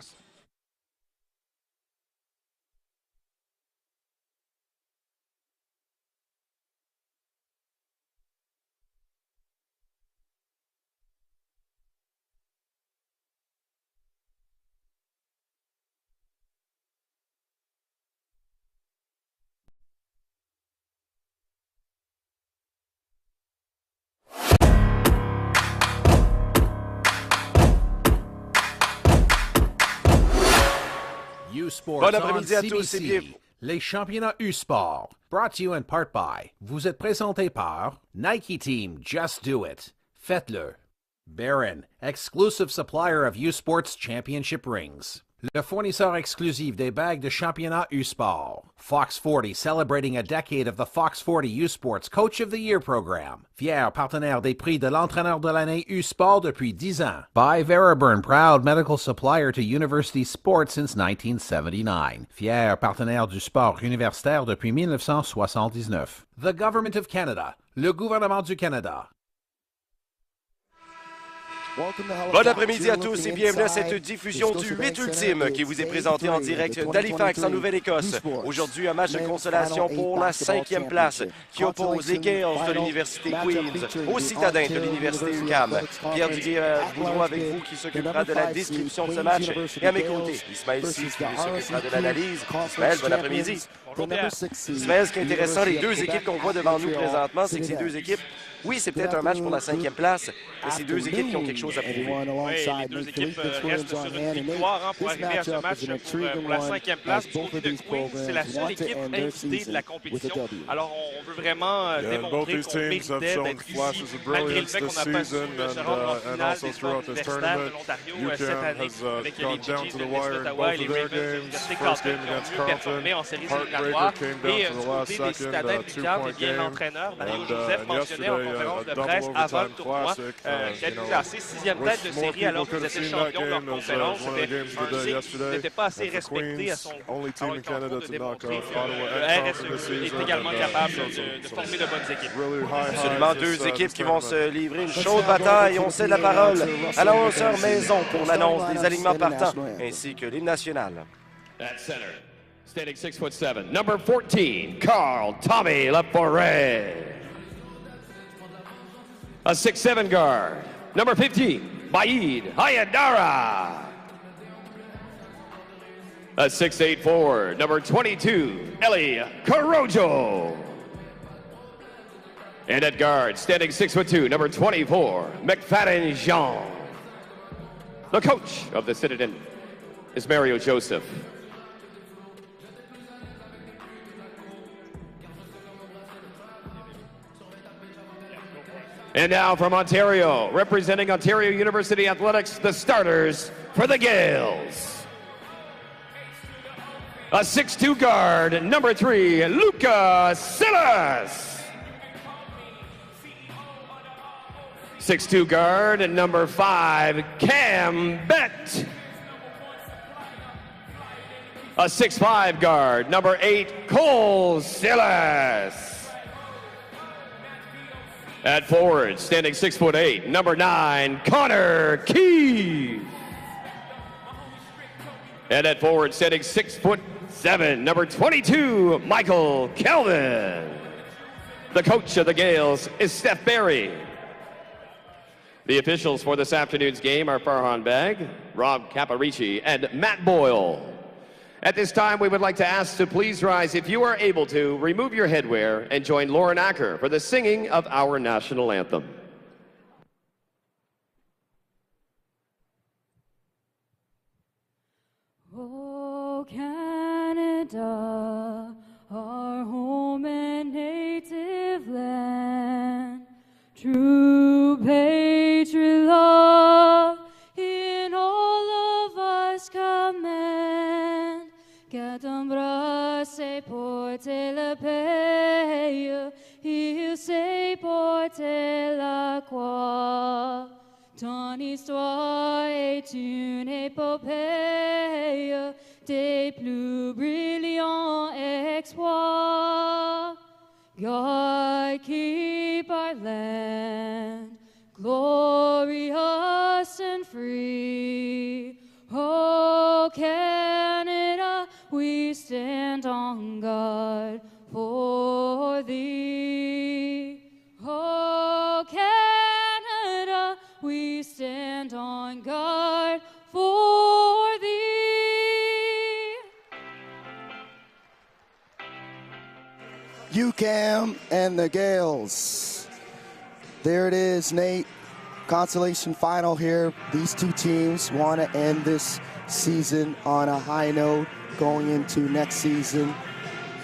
l'Écosse. Bon après-midi à tous et bienvenue. Les championnats U-Sport, brought to you in part by, vous êtes présenté par Nike Team, Just Do It. Faites-le. Barron, exclusive supplier of U-Sports Championship rings. Le fournisseur exclusif des bagues de championnat U-Sport. Fox 40, celebrating a decade of the Fox 40 U-Sports Coach of the Year program. Fier partenaire des prix de l'entraîneur de l'année U-Sport depuis 10 ans. By Veriburn, proud medical supplier to university sports since 1979. Fier partenaire du sport universitaire depuis 1979. The Government of Canada, le gouvernement du Canada. Bon après-midi à tous et bienvenue à cette diffusion du 8 ultime qui vous est présentée en direct d'Halifax en Nouvelle-Écosse. Aujourd'hui, un match de consolation pour la 5e place qui oppose les Gales de l'Université Queen's aux citadins de l'Université UQAM. Pierre Duguay-Boudreau avec vous qui s'occupera de la description de ce match. Et à mes côtés, Ismaël Sis qui s'occupera de l'analyse. Ismaël, bon après-midi. Ismaël, ce qui est intéressant, les deux équipes qu'on voit devant nous présentement, c'est que ces deux équipes, oui, c'est peut-être un match pour la 5e place, mais c'est deux équipes qui ont quelque chose à prouver. Oui, les deux équipes restent sur une victoire pour arriver à ce match pour la 5e place. Pour le de Queens, c'est la seule équipe invitée de la compétition. Alors, on veut vraiment démontrer qu'on méritait d'être ici, malgré le fait qu'on n'a pas su se rendre en finale des sports universitaires de l'Ontario cette année avec les Blue Jays de l'Ottawa et les Ravens de l'Université Carleton qui ont mieux performé en séries éliminatoires. Et du côté des citadins de l'UQAM, l'entraîneur Mario Joseph mentionnait en conférence de presse avant le tournoi qu'elle est classée 6e tête de série alors qu'ils étaient champions de leur conférence. C'était un signe qui n'était pas assez respecté à son parcours de démontrer que le RSE est également capable de former de bonnes équipes. Absolument, deux équipes qui vont se livrer une chaude bataille. On cède la parole à l'annonceur maison pour l'annonce des alignements partants ainsi que l'hymne national. At center, standing 6'7", number 14, Carl Tommy Laforêt. A 6'7" guard, number 15, Baid Hayadara. A 6'8" forward, number 22, Eli Corojo. And at guard, standing 6'2", number 24, McFadden Jean. The coach of the Citadel is Mario Joseph. And now from Ontario, representing Ontario University Athletics, the starters for the Gales. A 6'2" guard, number 3, Luca Silas. 6'2" guard, number 5, Cam Bett. A 6'5" guard, number 8, Cole Silas. At forward, standing 6'8", number 9, Connor Keefe. And at forward, standing 6'7", number 22, Michael Kelvin. The coach of the Gales is Steph Barry. The officials for this afternoon's game are Farhan Bag, Rob Caparici, and Matt Boyle. At this time, we would like to ask to please rise, if you are able to, remove your headwear and join Lauren Acker for the singing of our national anthem. Oh, Canada, our home and native land, true patriot love in all of us command. Qu'à ton bras c'est porter le pays, il sait porter la croix. Ton histoire est une épopée des plus brillants exploits. God keep our land glorious and free. Oh, Canada, we stand on guard for thee. Oh, Canada, we stand on guard for thee. UCAM and the Gales. There it is, Nate. Consolation final here. These two teams want to end this season on a high note going into next season.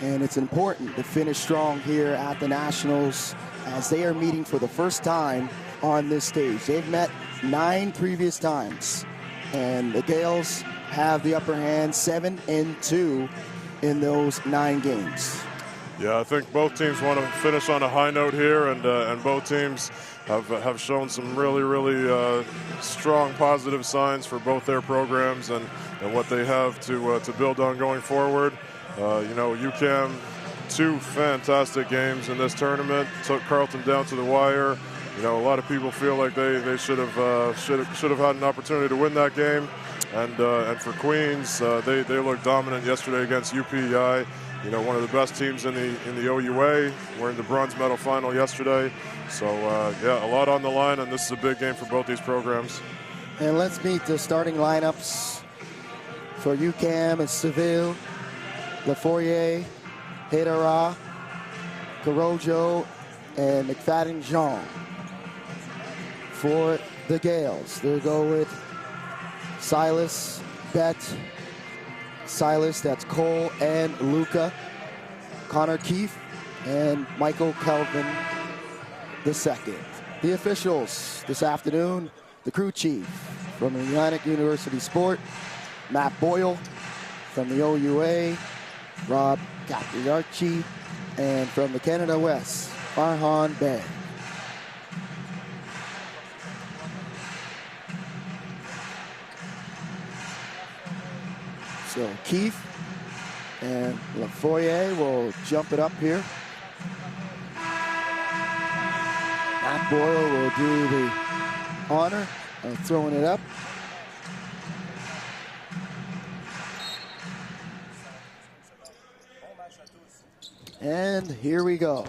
And it's important to finish strong here at the Nationals as they are meeting for the first time on this stage. They've met 9 previous times, and the Gales have the upper hand, 7-2 in those 9 games. Yeah, I think both teams want to finish on a high note here, and both teams have shown some really strong positive signs for both their programs and what they have to build on going forward. You know, UCAM, 2 fantastic games in this tournament, took Carleton down to the wire. You know, a lot of people feel like they should have had an opportunity to win that game, and for Queens, they looked dominant yesterday against UPEI. You know, one of the best teams in the OUA. We're in the bronze medal final yesterday. So, yeah, a lot on the line, and this is a big game for both these programs. And let's meet the starting lineups for UCAM and Seville, Lafourier, Hedera, Corojo, and McFadden Jean. For the Gales, they'll go with Silas, Bet, Silas, that's Cole and Luca, Connor Keefe, and Michael Kelvin II. The officials this afternoon, the crew chief from the Atlantic University Sport, Matt Boyle. From the OUA, Rob Capriarchi. And from the Canada West, Farhan Bey. So Keefe and Lafourier will jump it up here. Matt Boyle will do the honor of throwing it up. And here we go.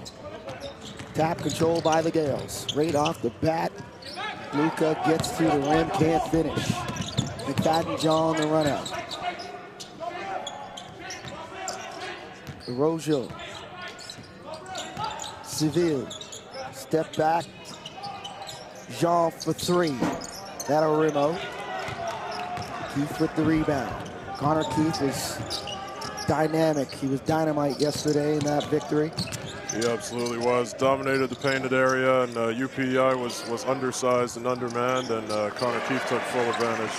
Tap control by the Gales. Right off the bat, Luca gets to the rim, can't finish. McFadden John the run out. Rojo. Seville. Step back. Jean for 3. That'll rim out. Keefe with the rebound. Connor Keefe is dynamic. He was dynamite yesterday in that victory. He absolutely was. Dominated the painted area, and UPEI was undersized and undermanned, and Connor Keefe took full advantage.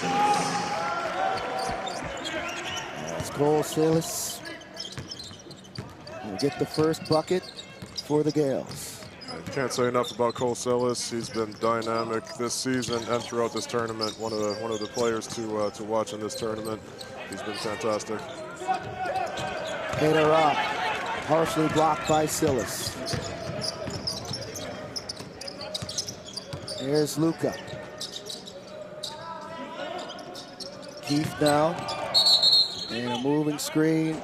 As Cole Silas will get the first bucket for the Gales. I can't say enough about Cole Silas. He's been dynamic this season and throughout this tournament. One of the players to watch in this tournament. He's been fantastic. Header up, partially blocked by Silas. There's Luca. Keefe now, and a moving screen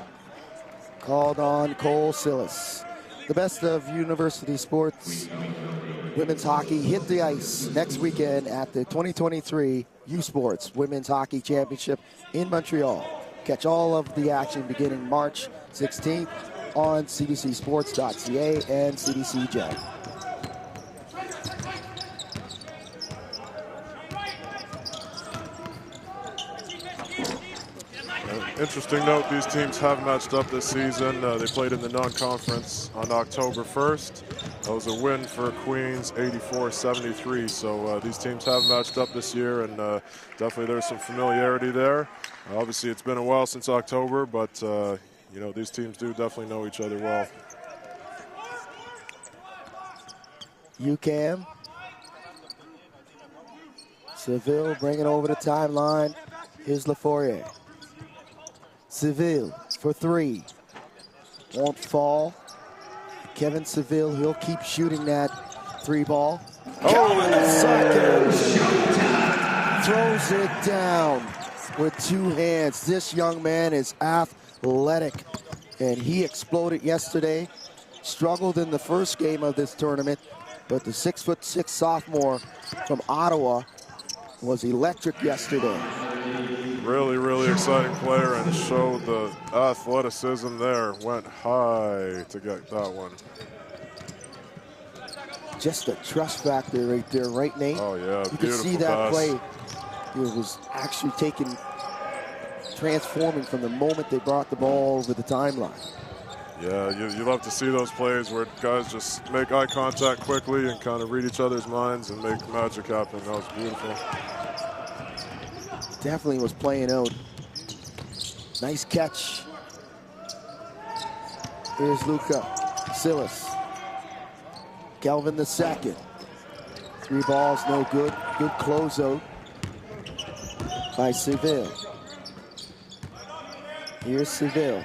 called on Cole Silas. The best of university sports women's hockey hit the ice next weekend at the 2023 U Sports Women's Hockey Championship in Montreal. Catch all of the action beginning March 16th on CBCSports.ca and CBC Jag. Interesting note, these teams have matched up this season. They played in the non-conference on October 1st. That was a win for Queens, 84-73. So these teams have matched up this year, and definitely there's some familiarity there. Obviously, it's been a while since October, but you know, these teams do definitely know each other well. UCAM. Seville bringing over the timeline. Here's Lafourier. Seville for 3. Won't fall. Kevin Seville, he'll keep shooting that 3 ball. Oh, second. Throws it down. with 2 hands. This young man is athletic, and he exploded yesterday. Struggled in the first game of this tournament, but the 6'6" sophomore from Ottawa was electric yesterday. Really, really exciting player and showed the athleticism there. Went high to get that one. Just a trust factor right there, right, Nate? Oh, yeah, you can see that play. It was actually transforming from the moment they brought the ball over the timeline. Yeah, you love to see those plays where guys just make eye contact quickly and kind of read each other's minds and make magic happen. That was beautiful. Definitely was playing out. Nice catch. Here's Luka Silas. Kelvin the second. 3 balls, no good. Good closeout by Seville. Here's Seville.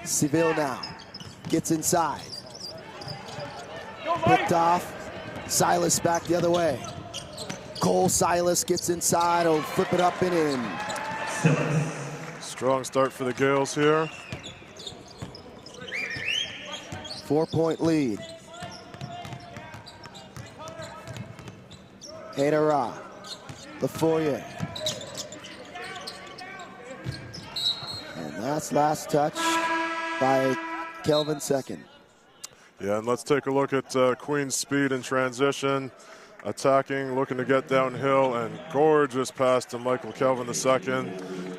Seville now gets inside. Picked off. Silas back the other way. Cole Silas gets inside. Oh, flip it up and in. Strong start for the Gales here. 4-point lead. Hadara. LaFoyer. And that's last touch by Kelvin second. Yeah, and let's take a look at Queen's speed in transition. Attacking, looking to get downhill, and gorgeous pass to Michael Kelvin II.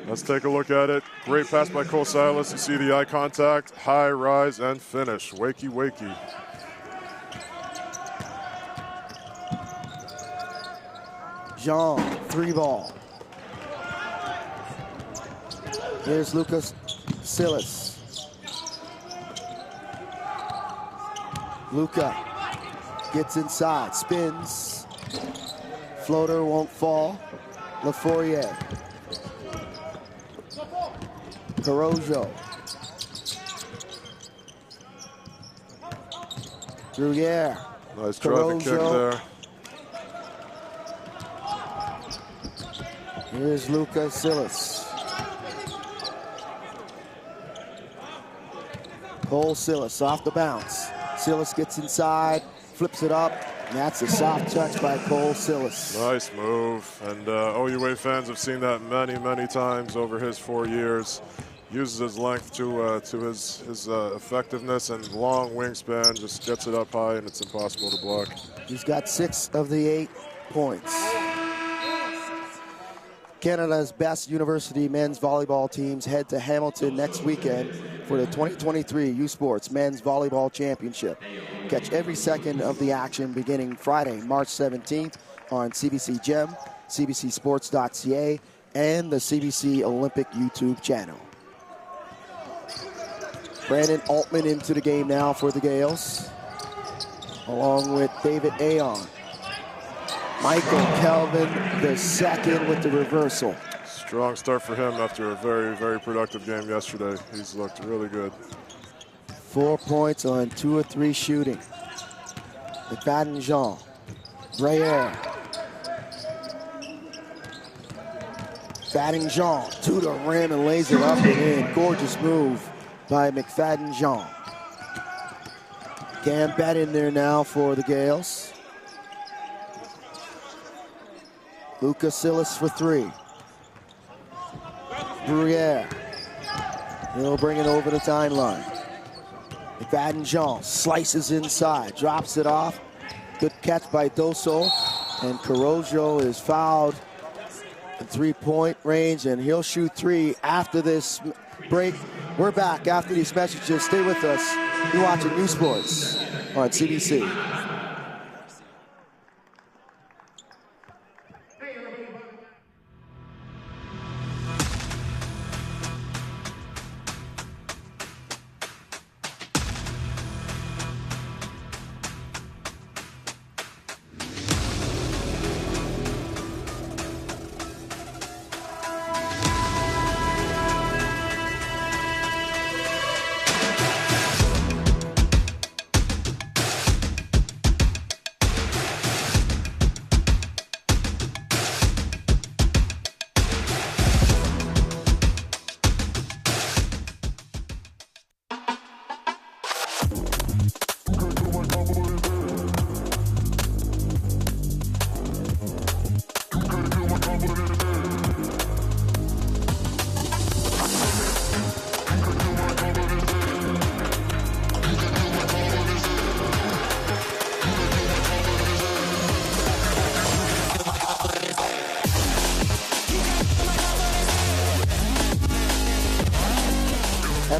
Let's take a look at it. Great pass by Cole Silas. You see the eye contact, high rise, and finish. Wakey, wakey. Jean, 3 ball. Here's Lucas Silas. Luka gets inside, spins. Floater won't fall. LaFoyer. Carojo. Gruyere. Nice driving kick there. Here's Luka Silas. Cole Silas off the bounce. Silas gets inside, flips it up, and that's a soft touch by Cole Silas. Nice move, and OUA fans have seen that many, many times over his 4 years. Uses his length to his effectiveness and long wingspan, just gets it up high, and it's impossible to block. He's got 6 of the 8 points. Canada's best university men's volleyball teams head to Hamilton next weekend for the 2023 U Sports Men's Volleyball Championship. Catch every second of the action beginning Friday, March 17th on CBC Gem, CBCSports.ca, and the CBC Olympic YouTube channel. Brandon Altman into the game now for the Gales, along with David Aon. Michael Kelvin II with the reversal. Strong start for him after a very, very productive game yesterday. He's looked really good. 4 points on 2 of 3 shooting. McFadden Jean. Breyer. McFadden Jean to the rim and lays it up and in. Gorgeous move by McFadden Jean. Gambett in there now for the Gales. Luka Silas for 3. Bruyere. He'll bring it over the timeline. McFadden Jean slices inside, drops it off. Good catch by Doso. And Carojo is fouled in 3-point range, and he'll shoot 3 after this break. We're back after these messages. Stay with us. You're watching U Sports on CBC.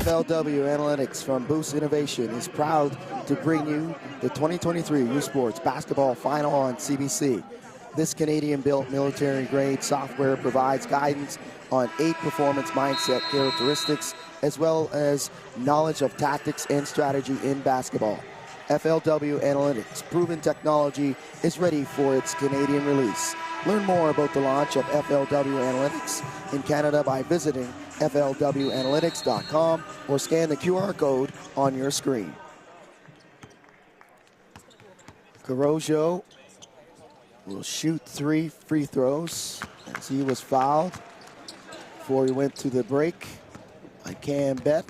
FLW Analytics from Boost Innovation is proud to bring you the 2023 U Sports Basketball Final on CBC. This Canadian-built military-grade software provides guidance on 8 performance mindset characteristics, as well as knowledge of tactics and strategy in basketball. FLW Analytics proven technology is ready for its Canadian release. Learn more about the launch of FLW Analytics in Canada by visiting flwanalytics.com or scan the QR code on your screen. Corojo will shoot 3 free throws as he was fouled before he went to the break by Cam Bett.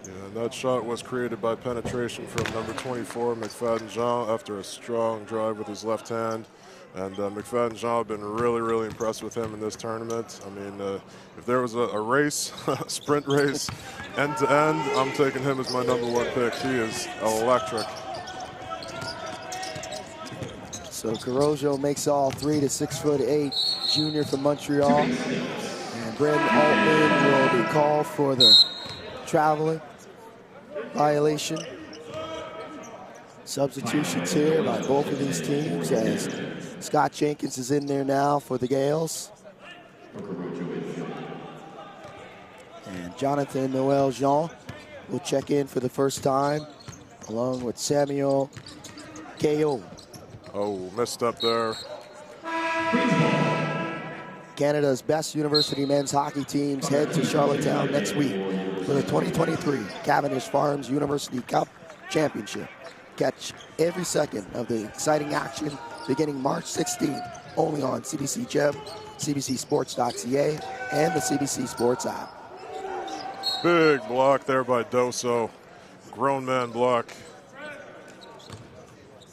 Yeah, and that shot was created by penetration from number 24, McFadden Jean, after a strong drive with his left hand. And McFadden Jean have been really, really impressed with him in this tournament. I mean, if there was a race, a sprint race, end to end, I'm taking him as my #1 pick. He is electric. So Corojo makes all 3 to 6'8" junior from Montreal. And Brandon Altman will be called for the traveling violation. Substitutions here by both of these teams as Scott Jenkins is in there now for the Gales. And Jonathan Noel Jean will check in for the first time, along with Samuel K.O. Oh, missed up there. Canada's best university men's hockey teams head to Charlottetown next week for the 2023 Cavendish Farms University Cup Championship. Catch every second of the exciting action beginning March 16th, only on CBC Gem, CBCSports.ca, and the CBC Sports app. Big block there by Doso. Grown man block.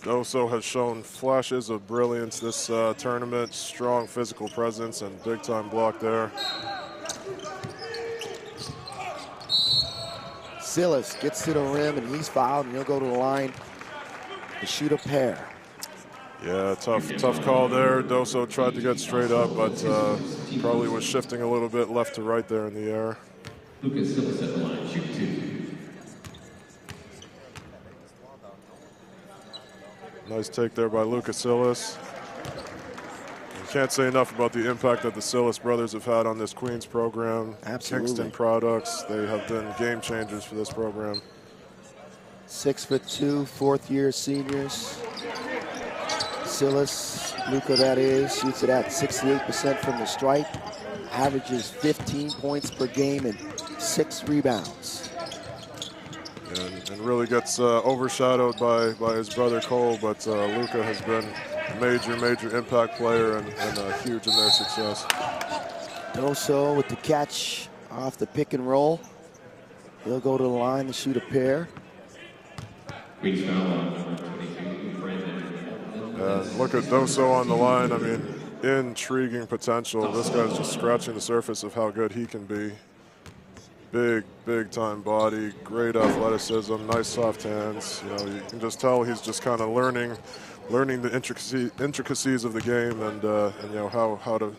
Doso has shown flashes of brilliance this tournament. Strong physical presence and big time block there. Silas gets to the rim and he's fouled, and he'll go to the line to shoot a pair. Yeah, tough call there. Doso tried to get straight up, but probably was shifting a little bit left to right there in the air. Lucas Silas at the line, shoot 2. Nice take there by Lucas Silas. You can't say enough about the impact that the Silas brothers have had on this Queens program. Absolutely. Kingston products, they have been game changers for this program. 6'2", fourth-year seniors. Silas, Luca that is, shoots it at 68% from the stripe, averages 15 points per game and 6 rebounds. And really gets overshadowed by his brother Cole, but Luca has been a major impact player and huge in their success. Doso with the catch off the pick and roll. He'll go to the line to shoot a pair. Look at Doso on the line. I mean, intriguing potential. This guy's just scratching the surface of how good he can be. Big time body, great athleticism, nice soft hands. You know, you can just tell he's just kind of learning the intricacies of the game and you know how to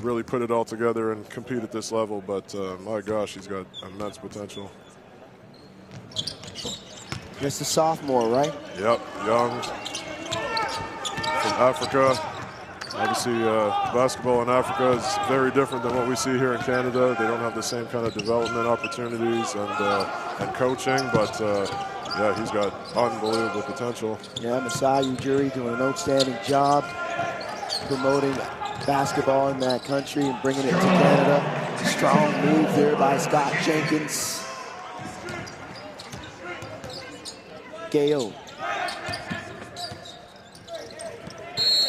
really put it all together and compete at this level. But my gosh, he's got immense potential. Just a sophomore, right? Yep, young, from Africa. Obviously, basketball in Africa is very different than what we see here in Canada. They don't have the same kind of development opportunities and coaching, but yeah, he's got unbelievable potential. Yeah, Masai Ujiri doing an outstanding job promoting basketball in that country and bringing it to Canada. It's a strong move there by Scott Jenkins. Gayo.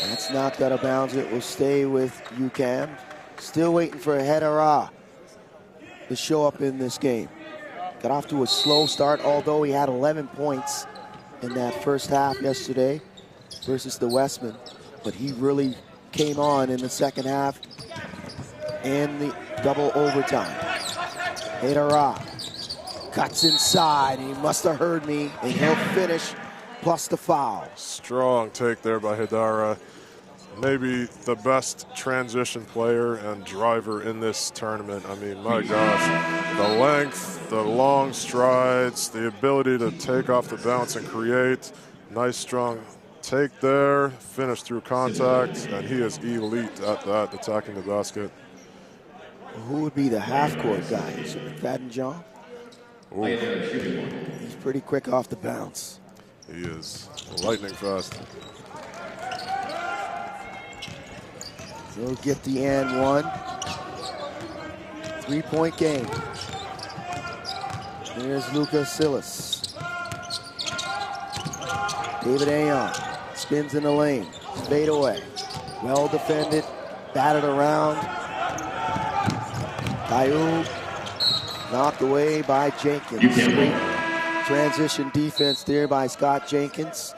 That's knocked out of bounds. It will stay with UCAM. Still waiting for Hedera to show up in this game. Got off to a slow start, although he had 11 points in that first half yesterday versus the Westmen. But he really came on in the second half and the double overtime. Hedera cuts inside. He must have heard me, and he'll finish plus the foul. Strong take there by Hedera. maybe the best transition player and driver in this tournament. I mean, my gosh, the length, the long strides, the ability to take off the bounce and create. Nice, strong take there, finish through contact, and he is elite at that, attacking the basket. Who would be the half-court guy? Is it McFadden John? Ooh. He's pretty quick off the bounce. He is lightning fast. He'll get the and one. 3-point game. There's Lucas Silas. David Ayon spins in the lane. Fade away. Well defended. Batted around. Caillou knocked away by Jenkins. Great transition defense there by Scott Jenkins.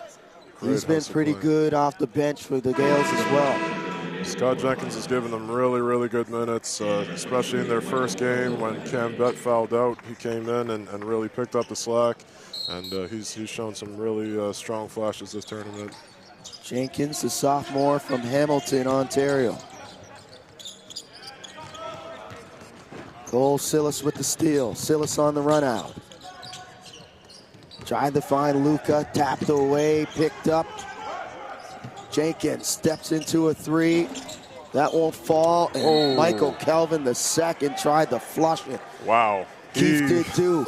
He's been pretty good off the bench for the Gales as well. Scott Jenkins has given them really, really good minutes, especially in their first game when Cam Bett fouled out. He came in and really picked up the slack, and he's shown some really strong flashes this tournament. Jenkins, the sophomore from Hamilton, Ontario. Cole Silas with the steal. Silas on the run out. Tried to find Luka, tapped away, picked up. Jenkins steps into a three. That won't fall. And Michael Kelvin, the second, tried to flush it. Wow. Keith did too.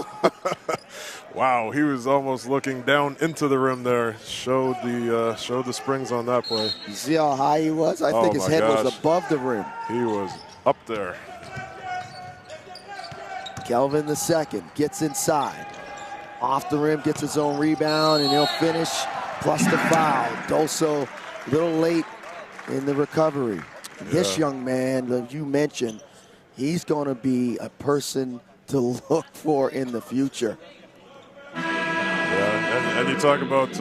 Wow, he was almost looking down into the rim there. Showed the springs on that play. You see how high he was? I think his head was above the rim. He was up there. Kelvin, the second, gets inside. Off the rim, gets his own rebound, and he'll finish plus the foul. Doso a little late in the recovery. This young man that you mentioned, he's going to be a person to look for in the future. Yeah, and you talk about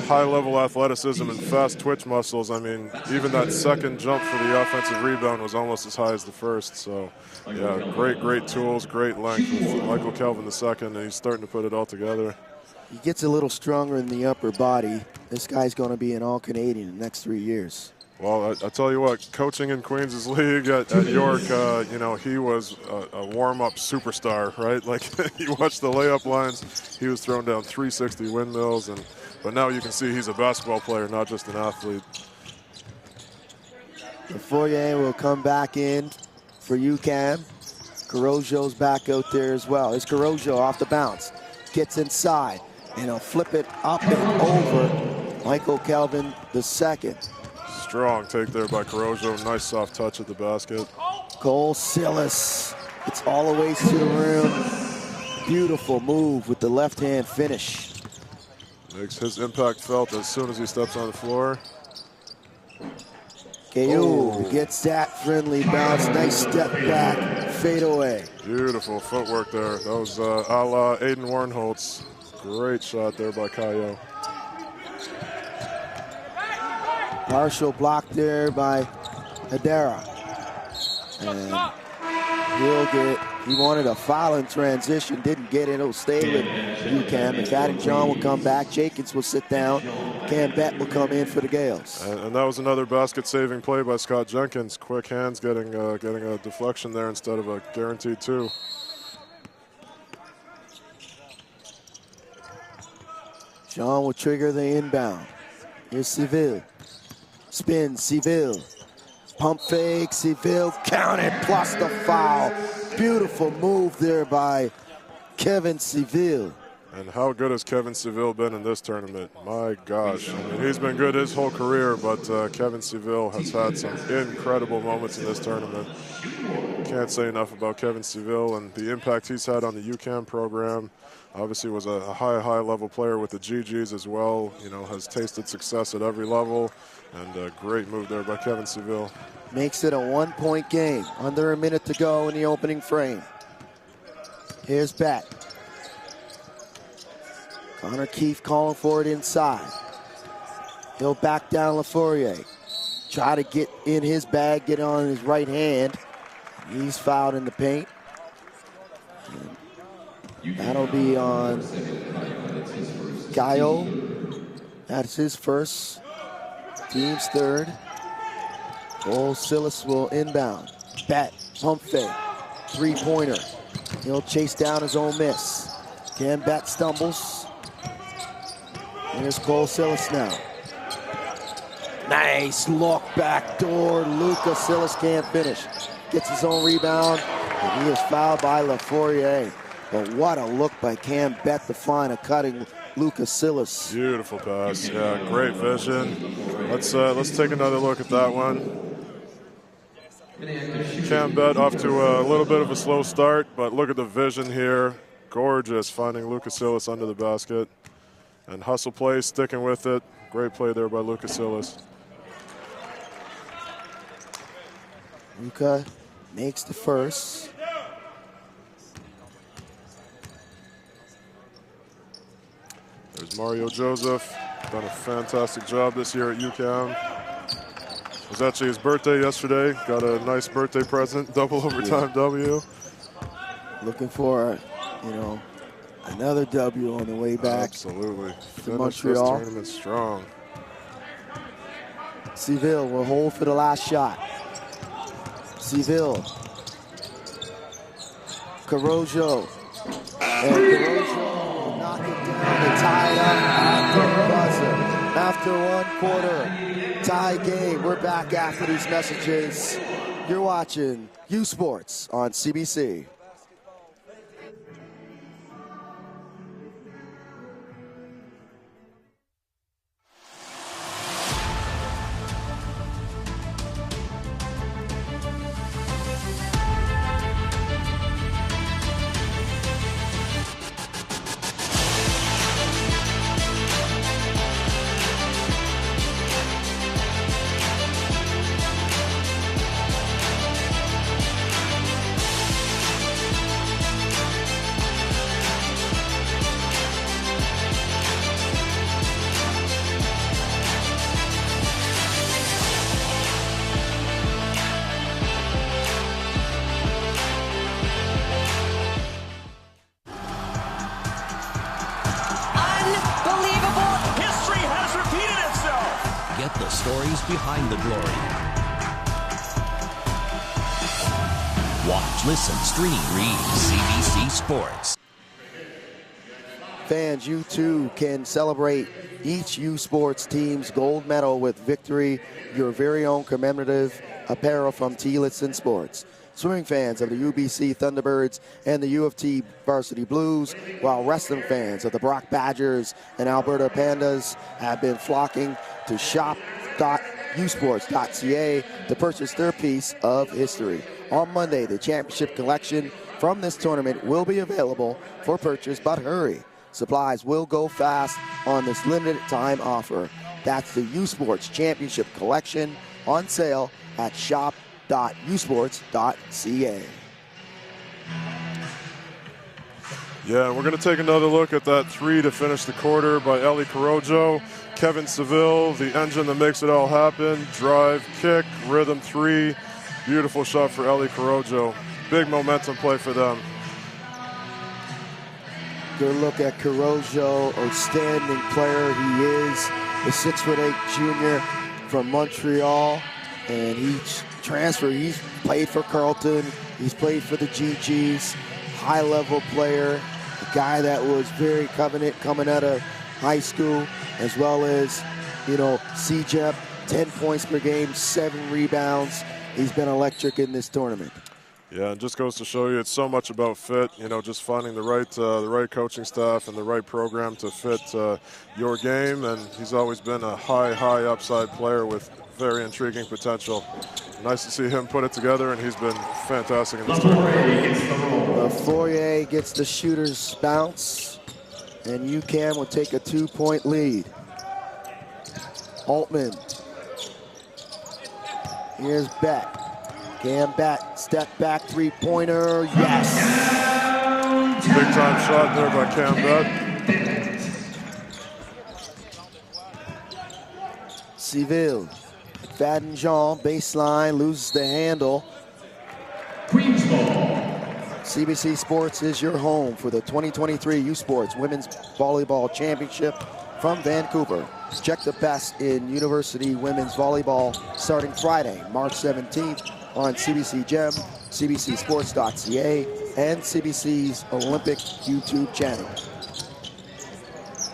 high-level athleticism and fast twitch muscles. I mean, even that second jump for the offensive rebound was almost as high as the first. So, yeah, great tools, great length with Michael Kelvin II, and he's starting to put it all together. He gets a little stronger in the upper body. This guy's going to be an All-Canadian in the next 3 years. Well, I tell you what, coaching in Queens' league at York, you know, he was a warm-up superstar, right? Like, you watch the layup lines, he was throwing down 360 windmills, but now you can see he's a basketball player, not just an athlete. Fourier will come back in for UCAM. Carrojo's back out there as well. It's Carrojo off the bounce. Gets inside, and he'll flip it up and over. Michael Kelvin II. Strong take there by Carrojo. Nice soft touch at the basket. Cole Silas. It's all the way to the rim. Beautiful move with the left-hand finish. Makes his impact felt as soon as he steps on the floor. Caillou gets that friendly bounce. Nice step back, fade away. Beautiful footwork there. That was a la Aiden Warnholtz. Great shot there by Caillou. Partial block there by Hedera. And he wanted a foul in transition, didn't get it. It'll stay with UCAM. McFadden John will come back. Jenkins will sit down. Cam Bett will come in for the Gales. And that was another basket-saving play by Scott Jenkins. Quick hands getting a deflection there instead of a guaranteed two. John will trigger the inbound. Here's Seville. Spin, Seville. Pump fake, Seville counted, plus the foul. Beautiful move there by Kevin Seville. And how good has Kevin Seville been in this tournament? My gosh. I mean, he's been good his whole career, but Kevin Seville has had some incredible moments in this tournament. Can't say enough about Kevin Seville and the impact he's had on the UCAM program. Obviously was a high level player with the GGs as well. You know, has tasted success at every level. And a great move there by Kevin Seville. Makes it a 1-point game. Under a minute to go in the opening frame. Here's Bett. Connor Keefe calling for it inside. He'll back down LaFourier. Try to get in his bag, get on his right hand. He's fouled in the paint. And that'll be on Caillou. That's his first Team's third. Cole Sillis will inbound. Bet, pump fake, three-pointer. He'll chase down his own miss. Cam Bet stumbles. Here's Cole Sillis now. Nice look, backdoor. Luca Sillis can't finish. Gets his own rebound, and he is fouled by LaFourier. But what a look by Cam Bet to find a cutting Luca Sillis. Beautiful pass. Yeah, great vision. Let's take another look at that one. Cam Bet off to a little bit of a slow start, but look at the vision here. Gorgeous, finding Luca Sillis under the basket. And hustle play, sticking with it. Great play there by Luca Sillis. Luca makes the first. There's Mario Joseph. Done a fantastic job this year at UCAM. It was actually his birthday yesterday. Got a nice birthday present, double overtime W. Looking for, another W on the way back. Absolutely. To Montreal. This tournament strong. Seville will hold for the last shot. Seville. Carojo. And Carojo will knock it down to tie it up after the buzzer. After 1 quarter, tie game. We're back after these messages. You're watching U Sports on CBC. Behind the glory. Watch, listen, stream, read CBC Sports. Fans, you too can celebrate each U Sports team's gold medal with victory. Your very own commemorative apparel from T-Litson Sports. Swimming fans of the UBC Thunderbirds and the U of T Varsity Blues, while wrestling fans of the Brock Badgers and Alberta Pandas have been flocking to shop.usports.ca to purchase their piece of history. On Monday, the championship collection from this tournament will be available for purchase, but hurry. Supplies will go fast on this limited time offer. That's the U Sports Championship Collection on sale at shop.usports.ca. Yeah, we're going to take another look at that three to finish the quarter by Ellie Carojo. Kevin Seville, the engine that makes it all happen. Drive, kick, rhythm three. Beautiful shot for Ellie Carojo. Big momentum play for them. Good look at Carojo, outstanding player he is. The 6'8" junior from Montreal, and he's transferred. He's played for Carleton. He's played for the GGs. High-level player, a guy that was very covenant coming out of high school, as well as, CJEP, 10 points per game, 7 rebounds. He's been electric in this tournament. Yeah, it just goes to show you it's so much about fit, just finding the right coaching staff and the right program to fit your game, and he's always been a high upside player with very intriguing potential. Nice to see him put it together, and he's been fantastic in this tournament. LaFourier gets the shooter's bounce, and UCAM will take a 2-point lead. Altman. Here's Beck. Cam Beck, step back three-pointer, yes! Big time shot there by Cam Beck. Seville. McFadden Jean, baseline, loses the handle. CBC Sports is your home for the 2023 U Sports Women's Volleyball Championship from Vancouver. Check the best in university women's volleyball starting Friday, March 17th on CBC Gem, CBCSports.ca, and CBC's Olympic YouTube channel.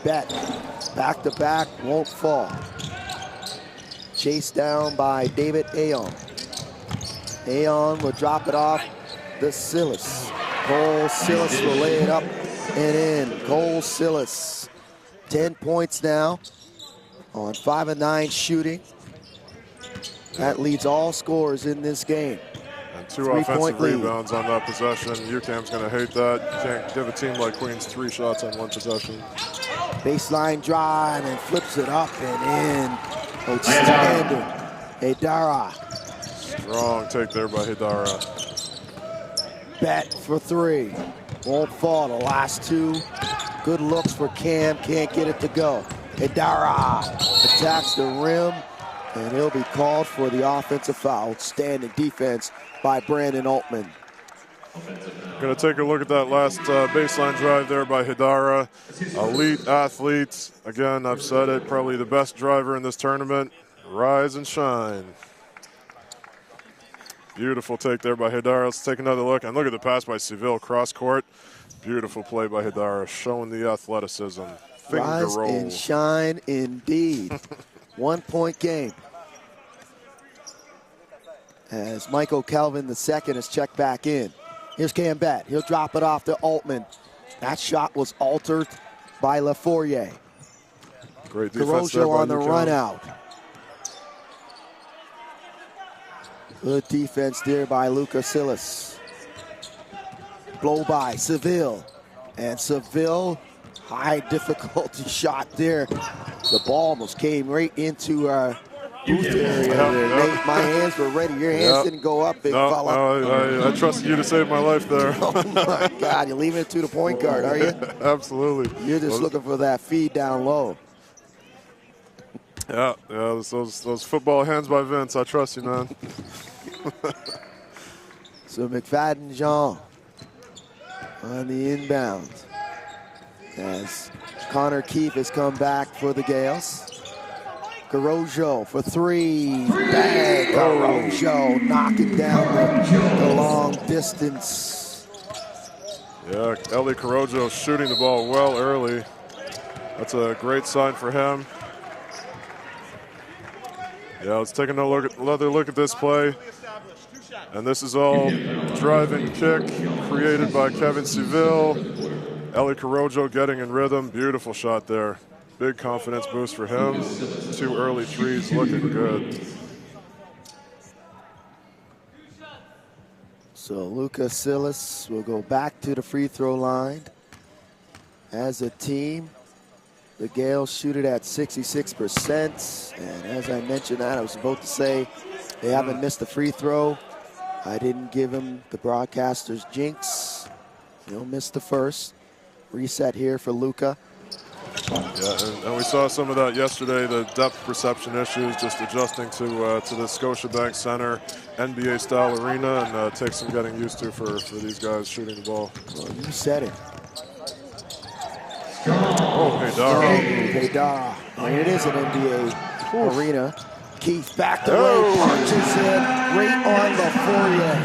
Bet, back-to-back, won't fall. Chased down by David Aon. Aon will drop it off to Silas. Cole Silas will lay it up and in. Cole Silas, 10 points now on 5 of 9 shooting. That leads all scorers in this game. And 2 offensive rebounds on that possession. UCAM's going to hate that. You can't give a team like Queens 3 shots on 1 possession. Baseline drive and flips it up and in. Outstanding. Haidara. Strong take there by Haidara. Bet for 3. Won't fall. The last 2. Good looks for Cam. Can't get it to go. Haidara attacks the rim, and he'll be called for the offensive foul. Outstanding defense by Brandon Altman. Going to take a look at that last baseline drive there by Haidara. Elite athletes. Again, I've said it, probably the best driver in this tournament. Rise and shine. Beautiful take there by Haidara. Let's take another look. And look at the pass by Seville, cross court. Beautiful play by Haidara, showing the athleticism. Finger Rise roll. and shine indeed. 1 point game. As Michael Kelvin II is checked back in. Here's Cam Bet. He'll drop it off to Altman. That shot was altered by LaFourier. Great defense there by on the run out. Good defense there by Luca Silas. Blow by Seville. And Seville, high difficulty shot there. The ball almost came right into our booth area there. Nate, my hands were ready. Your hands didn't go up, big fella. No, I trusted you to save my life there. Oh my God, you're leaving it to the point guard, are you? Absolutely. You're just looking for that feed down low. Yeah, those football hands by Vince. I trust you, man. So McFadden Jean on the inbound as Connor Keefe has come back for the Gales. Garojo for 3. Bang! Garojo knocking down the long distance. Yeah, Ellie Garojo shooting the ball well early. That's a great sign for him. Yeah, let's take another look at this play. And this is all driving kick created by Kevin Seville. Ellie Garojo getting in rhythm. Beautiful shot there. Big confidence boost for him. 2 early threes looking good. So Luca Silas will go back to the free throw line. As a team, the Gales shoot it at 66%. And as I mentioned that, I was about to say they haven't missed a free throw. I didn't give him the broadcaster's jinx. He'll miss the first. Reset here for Luca. Yeah, and we saw some of that yesterday, the depth perception issues, just adjusting to the Scotiabank Center NBA-style arena, and takes some getting used to for these guys shooting the ball. Well, you said it. Oh, Haidara. Haidara. And it is an NBA arena. Keith back the way, punches it right on LaFourier.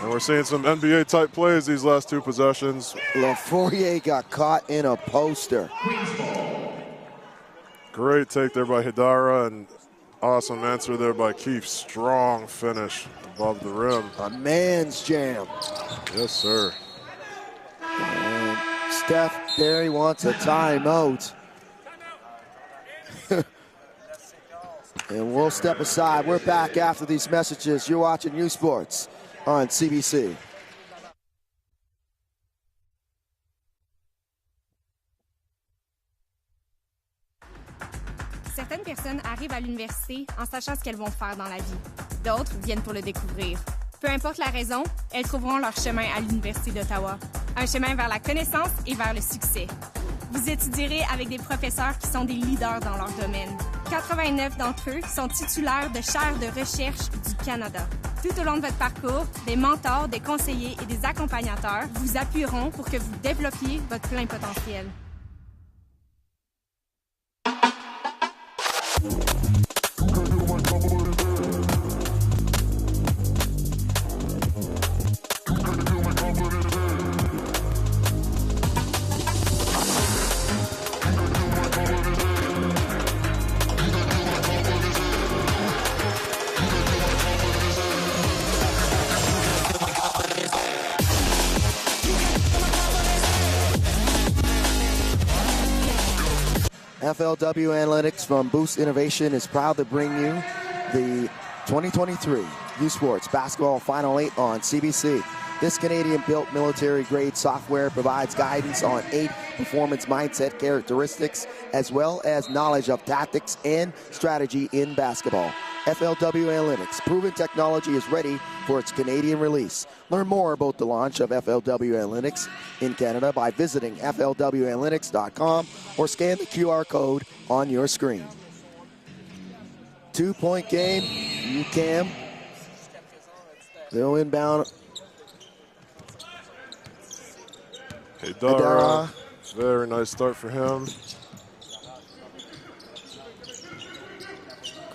And we're seeing some NBA-type plays these last 2 possessions. LaFourier got caught in a poster. Great take there by Haidara, and awesome answer there by Keith. Strong finish above the rim. A man's jam. Yes, sir. And Steph Barry wants a timeout. And we'll step aside. We're back after these messages. You're watching U Sports on CBC. Certaines personnes arrivent à l'université en sachant ce qu'elles vont faire dans la vie. D'autres viennent pour le découvrir. Peu importe la raison, elles trouveront leur chemin à l'Université d'Ottawa. Un chemin vers la connaissance et vers le succès. Vous étudierez avec des professeurs qui sont des leaders dans leur domaine. 89 d'entre eux sont titulaires de chaires de recherche du Canada. Tout au long de votre parcours, des mentors, des conseillers et des accompagnateurs vous appuieront pour que vous développiez votre plein potentiel. FLW Analytics from Boost Innovation is proud to bring you the 2023 U Sports Basketball Final 8 on CBC. This Canadian-built military-grade software provides guidance on 8 performance mindset characteristics, as well as knowledge of tactics and strategy in basketball. FLW Analytics, proven technology, is ready for its Canadian release. Learn more about the launch of FLW Analytics in Canada by visiting flwanalytics.com or scan the QR code on your screen. 2-point game, UCAM. They'll inbound. Haidara. Very nice start for him.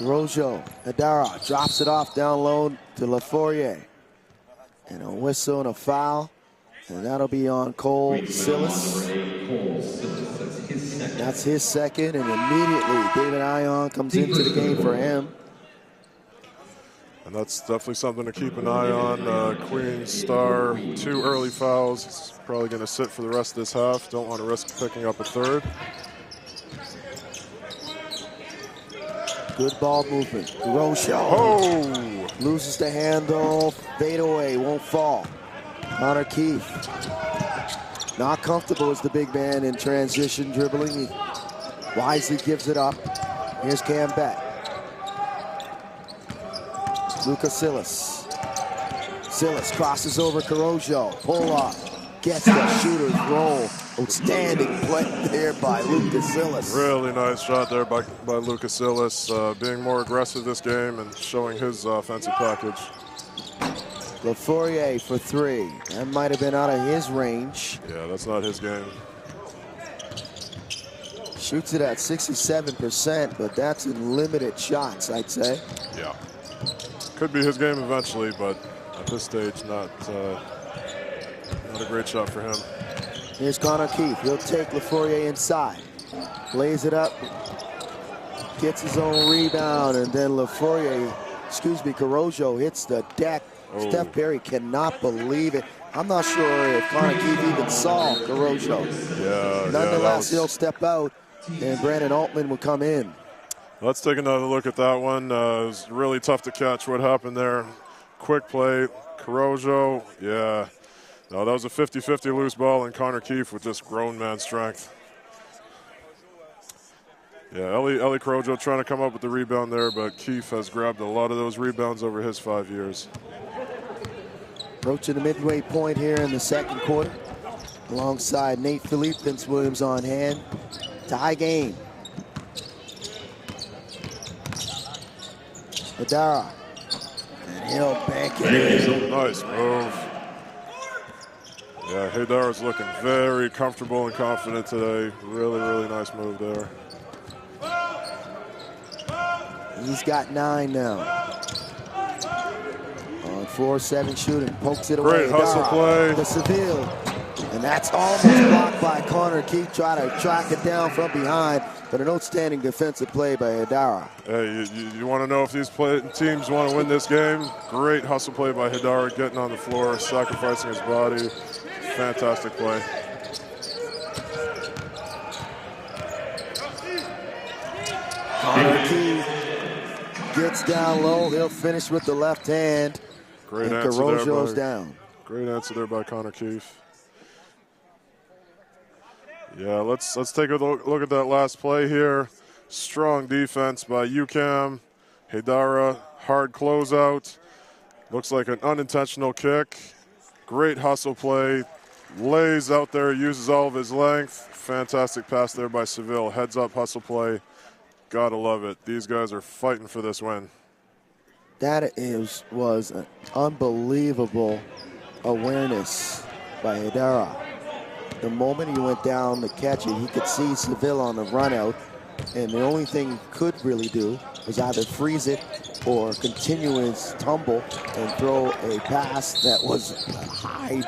Rojo, Haidara drops it off down low to LaFourier. And a whistle and a foul. And that'll be on Cole Silas. That's his second, and immediately David Ion comes into the game for him. And that's definitely something to keep an eye on. Queen Star, 2 early fouls. It's probably going to sit for the rest of this half. Don't want to risk picking up a third. Good ball movement. Rojo loses the handle. Fade away, won't fall. Connor Keith. Not comfortable as the big man in transition dribbling. He wisely gives it up. Here's Cam Beck. Lucas Silas. Silas crosses over Corojo. Pull up. Gets the shooter's roll. Outstanding play there by Lucas Silas. Really nice shot there by Lucas Silas. Being more aggressive this game and showing his offensive package. LaFourier for 3. That might have been out of his range. Yeah, that's not his game. Shoots it at 67%, but that's in limited shots, I'd say. Yeah. Could be his game eventually, but at this stage, not a great shot for him. Here's Connor Keith. He'll take LaFourier inside. Lays it up. Gets his own rebound, and then Corojo hits the deck. Oh. Steph Barry cannot believe it. I'm not sure if Connor Keith even saw Corojo. Yeah. Nonetheless, he'll step out, and Brandon Altman will come in. Let's take another look at that one. It was really tough to catch what happened there. Quick play. Corojo, yeah. No, that was a 50-50 loose ball, and Connor Keefe with just grown man strength. Yeah, Ellie Corojo trying to come up with the rebound there, but Keefe has grabbed a lot of those rebounds over his 5 years. Approaching the midway point here in the second quarter. Alongside Nate Philippe, Vince Williams on hand. Tie game. Haidara. And he'll bank it in. Nice move. Yeah, Haidara's looking very comfortable and confident today. Really, really nice move there. He's got 9 now. On 4-7 shooting, pokes it away. Great hustle play. To Seville. And that's almost blocked by Connor Keith. Try to track it down from behind, but an outstanding defensive play by Haidara. Hey, you want to know if these teams want to win this game? Great hustle play by Haidara, getting on the floor, sacrificing his body. Fantastic play. Connor Keith gets down low. He'll finish with the left hand. Great and answer Corojo's down. Great answer there by Connor Keefe. Yeah, let's take a look at that last play here. Strong defense by UCAM. Haidara, hard closeout. Looks like an unintentional kick. Great hustle play. Lays out there, uses all of his length. Fantastic pass there by Seville. Heads up hustle play. Gotta love it. These guys are fighting for this win. That was an unbelievable awareness by Haidara. The moment he went down to catch it, he could see Seville on the run out, and the only thing he could really do was either freeze it or continue his tumble and throw a pass that was a high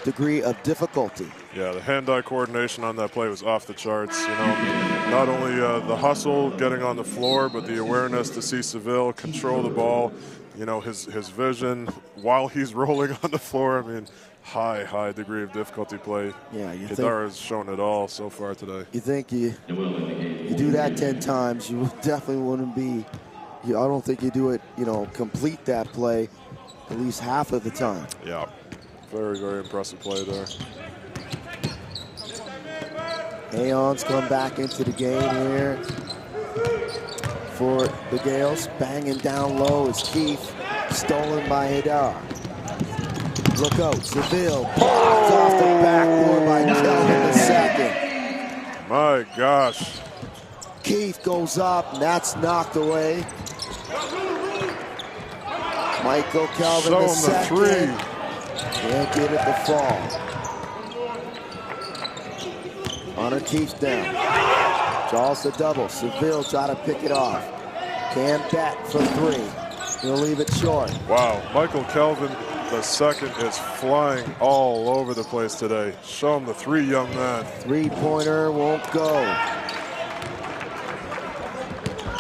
degree of difficulty. Yeah, the hand-eye coordination on that play was off the charts. You know, not only the hustle, getting on the floor, but the awareness to see Seville control the ball. You know, his vision while he's rolling on the floor. I mean, high degree of difficulty play. Yeah, Haidara has shown it all so far today. You think you You do that 10 times, you definitely wouldn't be, I don't think you do it, complete that play at least half of the time. Yeah, very, very impressive play there. Aeon's come back into the game here for the Gales. Banging down low is Keith, stolen by Hadar. Look out, Seville blocked off the backboard by Kelvin II. My gosh. Keith goes up, and that's knocked away. Michael Kelvin II. the three. Can't get it to fall. Hunter Keith's down. Draws the double. Seville try to pick it off. Cam bet for three. He'll leave it short. Wow, Michael Kelvin II is flying all over the place today. Show him the three, young man. Three-pointer won't go.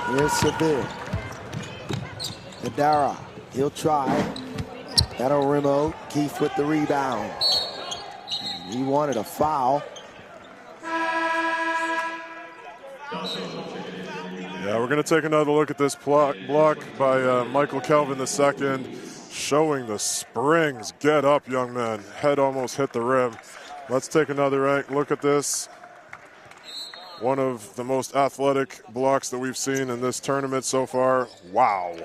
Here's Seville. Nadara, he'll try. That'll rim out. Keith with the rebound. He wanted a foul. Yeah, we're going to take another look at this block by Michael Kelvin II, showing the springs. Get up, young man. Head almost hit the rim. Let's take another look at this. One of the most athletic blocks that we've seen in this tournament so far. Wow.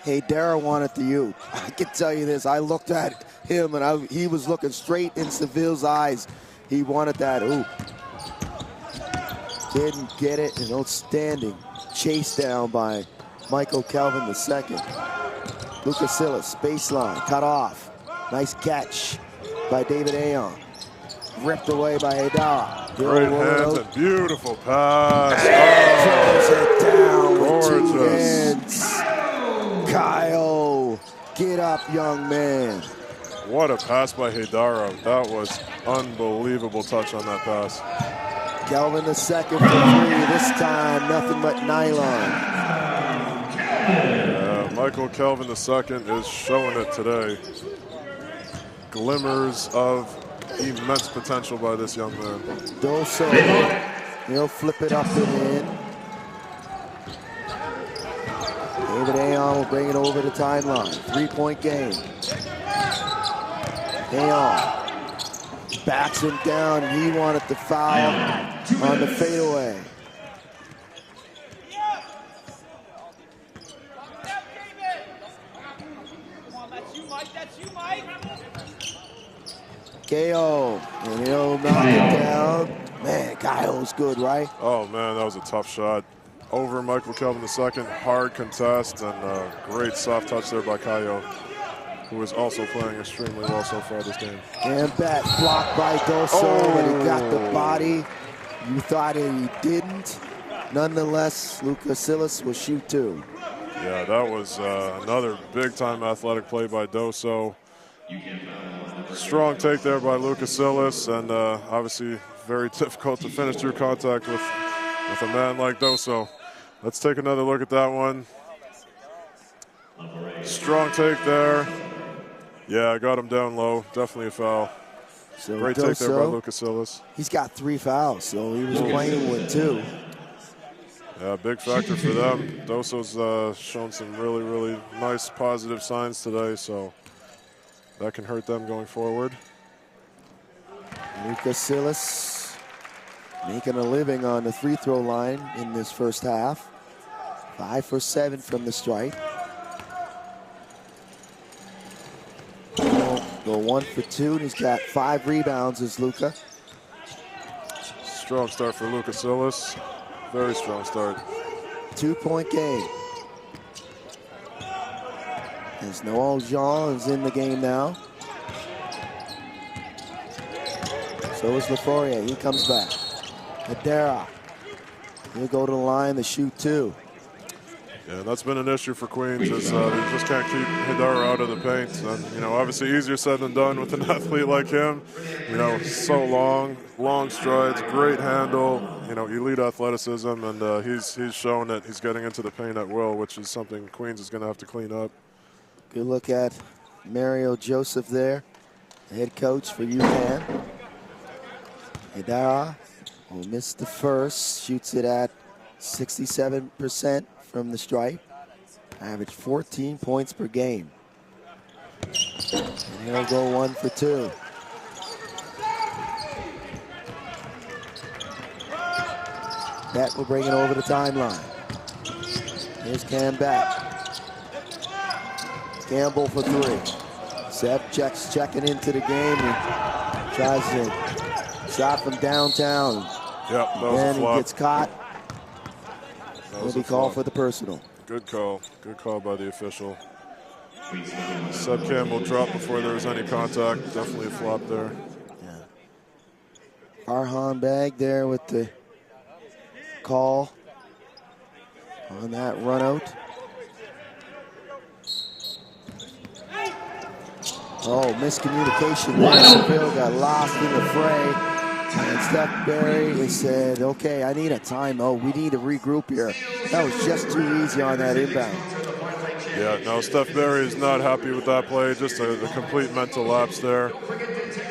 Hey, Dara wanted the youth. I can tell you this. I looked at him, and he was looking straight in Seville's eyes. He wanted that oop. Didn't get it. An outstanding chase down by Michael Kelvin II. Lucas Silas, baseline, cut off. Nice catch by David Aeon. Ripped away by Hadar. Great hands and beautiful pass. Throws it down gorgeous. With 2 hands. Kyle, get up, young man. What a pass by Hadara. That was unbelievable touch on that pass. Kelvin II for three. This time, nothing but nylon. Michael Kelvin II is showing it today. Glimmers of immense potential by this young man. Doso, he'll flip it up and in. David Aeon will bring it over the timeline. 3-point game. Aeon backs him down, and he wanted the foul on the fadeaway. KO, and he'll knock it down. Man, Kyo's good, right? Oh, man, that was a tough shot. Over Michael Kelvin II, hard contest, and great soft touch there by Kyo, who is also playing extremely well so far this game. And back blocked by Doso, but he got the body. You thought he didn't. Nonetheless, Lucas Silas will shoot two. Yeah, that was another big-time athletic play by Doso. Strong take there by Lucas Silas, and obviously very difficult to finish through contact with a man like Doso. Let's take another look at that one. Strong take there. Yeah, I got him down low. Definitely a foul. So great Doso, take there by Lucas Silas. He's got 3 fouls, so he was playing with 2. Yeah, big factor for them. Doso's shown some really, really nice positive signs today, so that can hurt them going forward. Lucas Silas making a living on the free throw line in this first half. 5 for 7 from the stripe. Go 1 for 2, and he's got 5 rebounds as Luca. Strong start for Lucas Silas. Very strong start. 2-point game. As Noel Jean is in the game now. So is Lafourier. He comes back. Hadara. He'll go to the line to shoot 2. Yeah, that's been an issue for Queens, is they just can't keep Hadara out of the paint. And, obviously easier said than done with an athlete like him. So long strides, great handle, elite athleticism, and he's shown that he's getting into the paint at will, which is something Queens is going to have to clean up. Good look at Mario Joseph there, the head coach for UConn. Hadara Who missed the first, shoots it at 67% from the stripe. Average 14 points per game. And he'll go 1 for 2. That will bring it over the timeline. Here's Cam back. Campbell for 3. Seth checking into the game and tries to shot from downtown. Yep, that was and a flop. He gets caught. Will be called for the personal. Good call. Good call by the official. Seb Campbell dropped before there was any contact. Definitely a flop there. Yeah. Farhan Bag there with the call on that run out. Oh, miscommunication there. Seville got lost in the fray. And Steph Barry said, okay, I need a timeout. We need to regroup here. That was just too easy on that inbound. Yeah, no, Steph Barry is not happy with that play. Just a complete mental lapse there.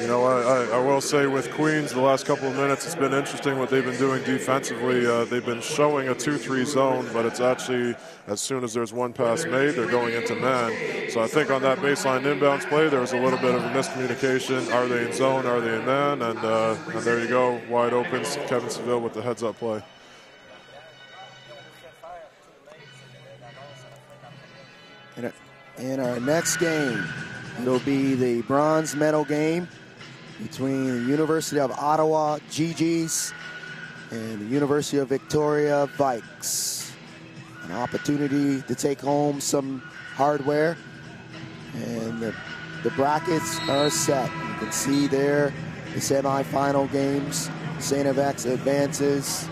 You know, I will say with Queens, the last couple of minutes, it's been interesting what they've been doing defensively. They've been showing a 2-3 zone, but it's actually, as soon as there's one pass made, they're going into man. So I think on that baseline inbounds play, there was a little bit of a miscommunication. Are they in zone? Are they in man? And there you go, wide open. Kevin Seville with the heads-up play. In our next game, it'll be the bronze medal game between the University of Ottawa GGs and the University of Victoria Vikes. An opportunity to take home some hardware, and the brackets are set. You can see there the semifinal games. St. FX advances,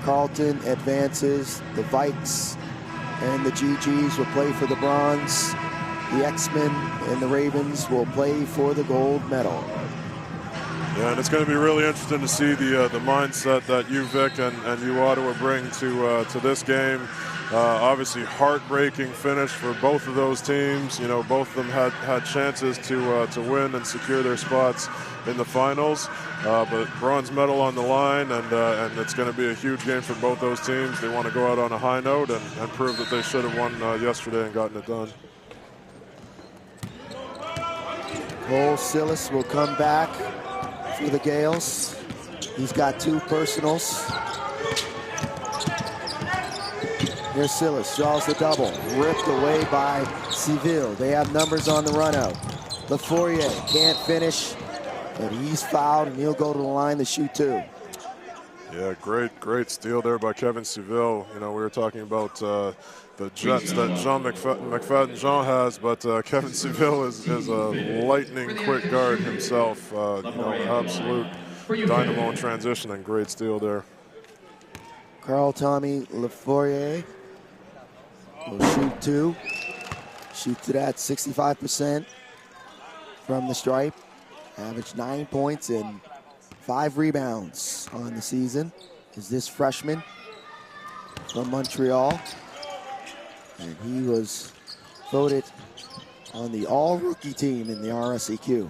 Carleton advances, the Vikes and the GGs will play for the bronze. The X-Men and the Ravens will play for the gold medal. Yeah, and it's going to be really interesting to see the mindset that UVic and U Ottawa bring to this game. Obviously, heartbreaking finish for both of those teams. You know, both of them had chances to win and secure their spots in the finals. But bronze medal on the line, and it's going to be a huge game for both those teams. They want to go out on a high note and prove that they should have won yesterday and gotten it done. Cole Silas will come back for the Gales. He's got 2 personals. Here's Silas, draws the double, ripped away by Seville. They have numbers on the run out. Lafourier can't finish, but he's fouled and he'll go to the line to shoot 2. Yeah, great steal there by Kevin Seville. You know, we were talking about the jets that Jean McFadden-Jean has, but Kevin Seville is a lightning quick guard himself. You know, absolute dynamo in transition, and great steal there. Carl Tommy Lafourier will shoot 2. Shoots it at 65% from the stripe. Averaged 9 points and 5 rebounds on the season. Is this freshman from Montreal. And he was voted on the all-rookie team in the RSEQ.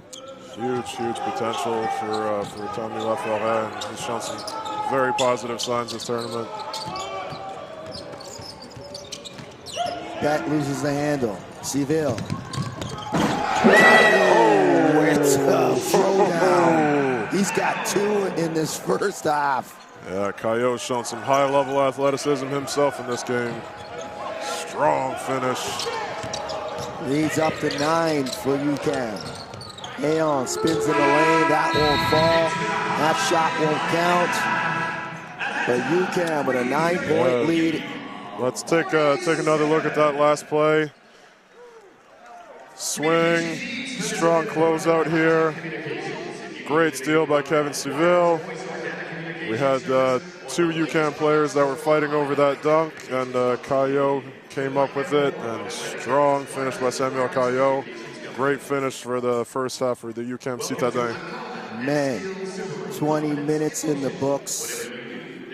Huge potential for Tommy Laforet, and he's shown some very positive signs this tournament. That loses the handle. Seville. Oh, it's a throwdown. He's got 2 in this first half. Yeah, Caillo's shown some high-level athleticism himself in this game. Strong finish. Leads up to 9 for UCAM. Aeon spins in the lane. That won't fall. That shot won't count. But UCAM with a 9-point lead. Let's take another look at that last play. Swing, strong closeout here. Great steal by Kevin Seville. We had 2 UCAM players that were fighting over that dunk, and Caillot came up with it, and strong finish by Samuel Caillot. Great finish for the first half for the UCAM Citadin. Man, 20 minutes in the books.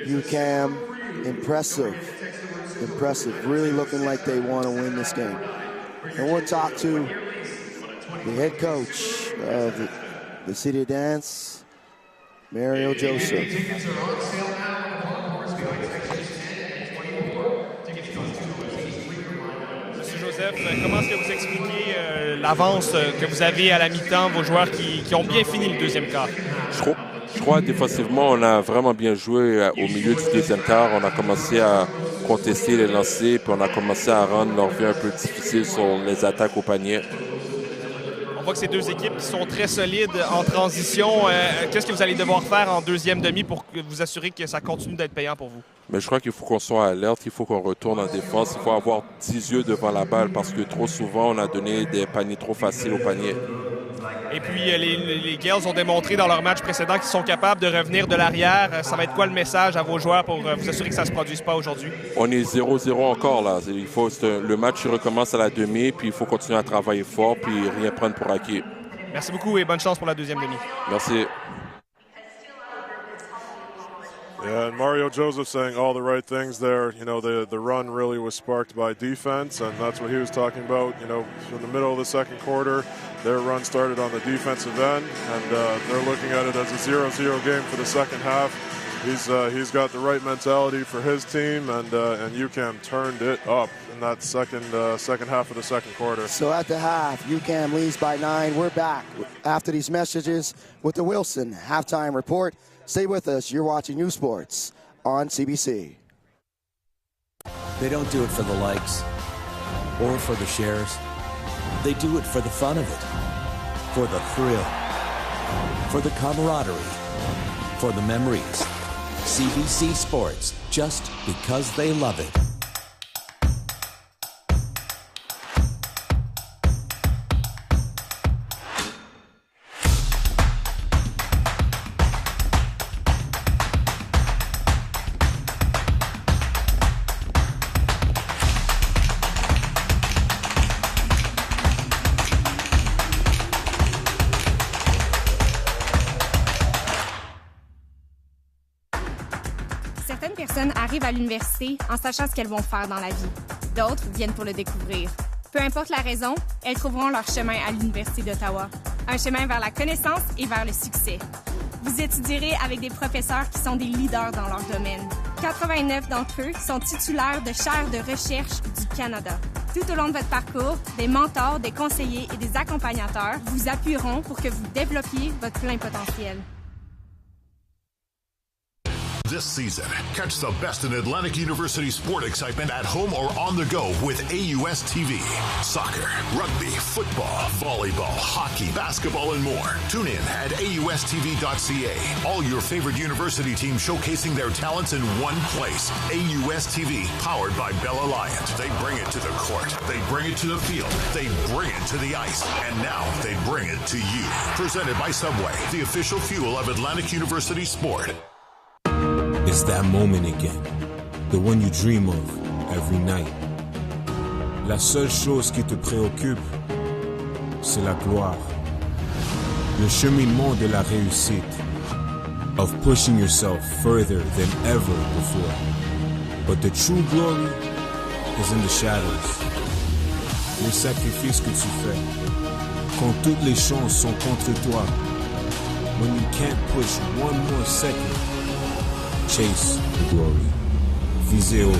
UCAM, impressive. Really looking like they want to win this game. And we'll talk to the head coach of the City of Dance, Mario Joseph. Monsieur Joseph, comment est-ce que vous expliquez l'avance que vous avez à la mi-temps, vos joueurs qui ont bien fini le deuxième quart? Je crois défensivement, on a vraiment bien joué au milieu du deuxième quart. On a commencé à contester les lancers, puis on a commencé à rendre leur vie un peu difficile sur les attaques au panier. On voit que c'est deux équipes qui sont très solides en transition. Qu'est-ce que vous allez devoir faire en deuxième demi pour vous assurer que ça continue d'être payant pour vous? Mais je crois qu'il faut qu'on soit alerte, il faut qu'on retourne en défense. Il faut avoir 10 yeux devant la balle parce que trop souvent, on a donné des paniers trop faciles au panier. Et puis, les Gales ont démontré dans leur match précédent qu'ils sont capables de revenir de l'arrière. Ça va être quoi le message à vos joueurs pour vous assurer que ça ne se produise pas aujourd'hui? On est 0-0 encore, là. Le match recommence à la demi, puis il faut continuer à travailler fort, puis rien prendre pour acquis. Merci beaucoup et bonne chance pour la deuxième demi. Merci. Yeah, and Mario Joseph saying all the right things there. You know, the run really was sparked by defense, and that's what he was talking about. You know, in the middle of the second quarter, their run started on the defensive end, and they're looking at it as a 0-0 game for the second half. He's got the right mentality for his team, and UCAM turned it up in that second half of the second quarter. So at the half, UCAM leads by 9. We're back after these messages with the Wilson halftime report. Stay with us. You're watching U Sports on CBC. They don't do it for the likes or for the shares. They do it for the fun of it, for the thrill, for the camaraderie, for the memories. CBC Sports, just because they love it. Certaines personnes arrivent à l'université en sachant ce qu'elles vont faire dans la vie. D'autres viennent pour le découvrir. Peu importe la raison, elles trouveront leur chemin à l'Université d'Ottawa. Un chemin vers la connaissance et vers le succès. Vous étudierez avec des professeurs qui sont des leaders dans leur domaine. 89 d'entre eux sont titulaires de chaires de recherche du Canada. Tout au long de votre parcours, des mentors, des conseillers et des accompagnateurs vous appuieront pour que vous développiez votre plein potentiel. This season, catch the best in Atlantic University sport excitement at home or on the go with AUS TV. Soccer, rugby, football, volleyball, hockey, basketball, and more. Tune in at AUSTV.ca. All your favorite university teams showcasing their talents in one place. AUS TV, powered by Bell Alliance. They bring it to the court. They bring it to the field. They bring it to the ice. And now they bring it to you. Presented by Subway, the official fuel of Atlantic University Sport. It's that moment again, the one you dream of every night. La seule chose qui te préoccupe, c'est la gloire. Le cheminement de la réussite, of pushing yourself further than ever before. But the true glory is in the shadows. Les sacrifices que tu fais, quand toutes les chances sont contre toi. When you can't push one more second, chase the glory. Visez haut.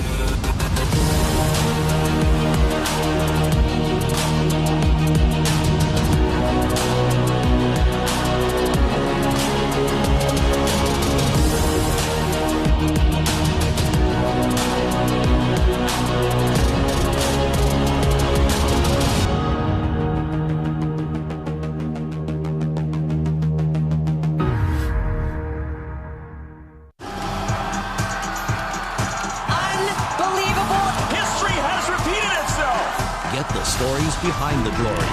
Stories behind the glory.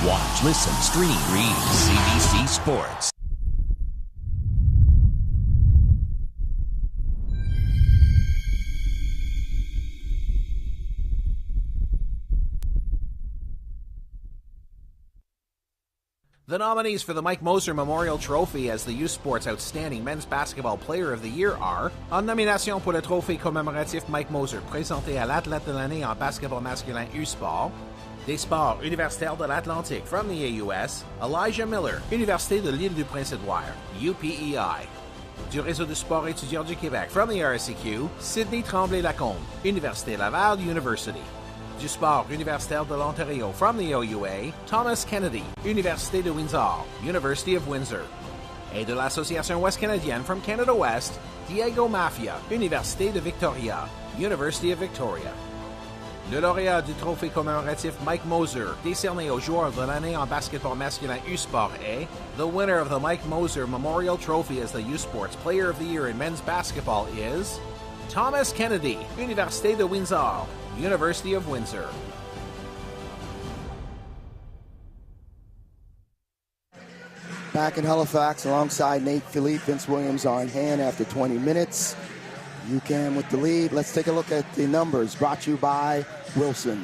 Watch, listen, stream, read CBC Sports. The nominees for the Mike Moser Memorial Trophy as the U Sports Outstanding Men's Basketball Player of the Year are, en nomination pour le trophée commémoratif Mike Moser présenté à l'athlète de l'année en basketball masculin U-Sport, Des sports universitaires de l'Atlantique from the AUS, Elijah Miller, Université de l'Île du Prince-Édouard, UPEI. Du réseau du sport étudiant du Québec from the RSEQ, Sydney Tremblay-Lacombe, Université Laval University. Du sport universitaire de l'Ontario from the OUA, Thomas Kennedy, Université de Windsor, University of Windsor. Et de l'Association ouest canadienne from Canada West, Diego Mafia, Université de Victoria, University of Victoria. Le lauréat du trophée commémoratif Mike Moser, décerné au joueur de l'année en basketball masculin U-Sport est the winner of the Mike Moser Memorial Trophy as the U-Sports Player of the Year in men's basketball is Thomas Kennedy, Université de Windsor, University of Windsor. Back in Halifax alongside Nate Philippe, Vince Williams on hand after 20 minutes. UQAM with the lead. Let's take a look at the numbers brought to you by Wilson.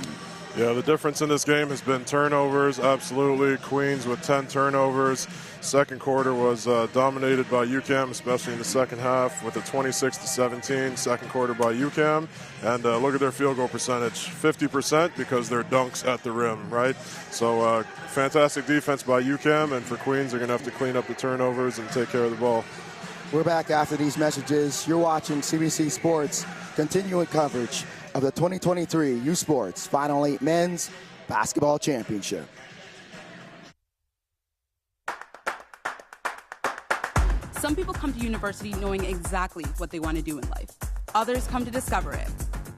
Yeah, the difference in this game has been turnovers, absolutely. Queens with 10 turnovers. Second quarter was dominated by UQAM, especially in the second half with a 26-17 second quarter by UQAM. And look at their field goal percentage, 50% because they're dunks at the rim, right? So fantastic defense by UQAM, and for Queens, they're going to have to clean up the turnovers and take care of the ball. We're back after these messages. You're watching CBC Sports, continuing coverage of the 2023 U Sports Final 8 Men's Basketball Championship. Some people come to university knowing exactly what they want to do in life. Others come to discover it.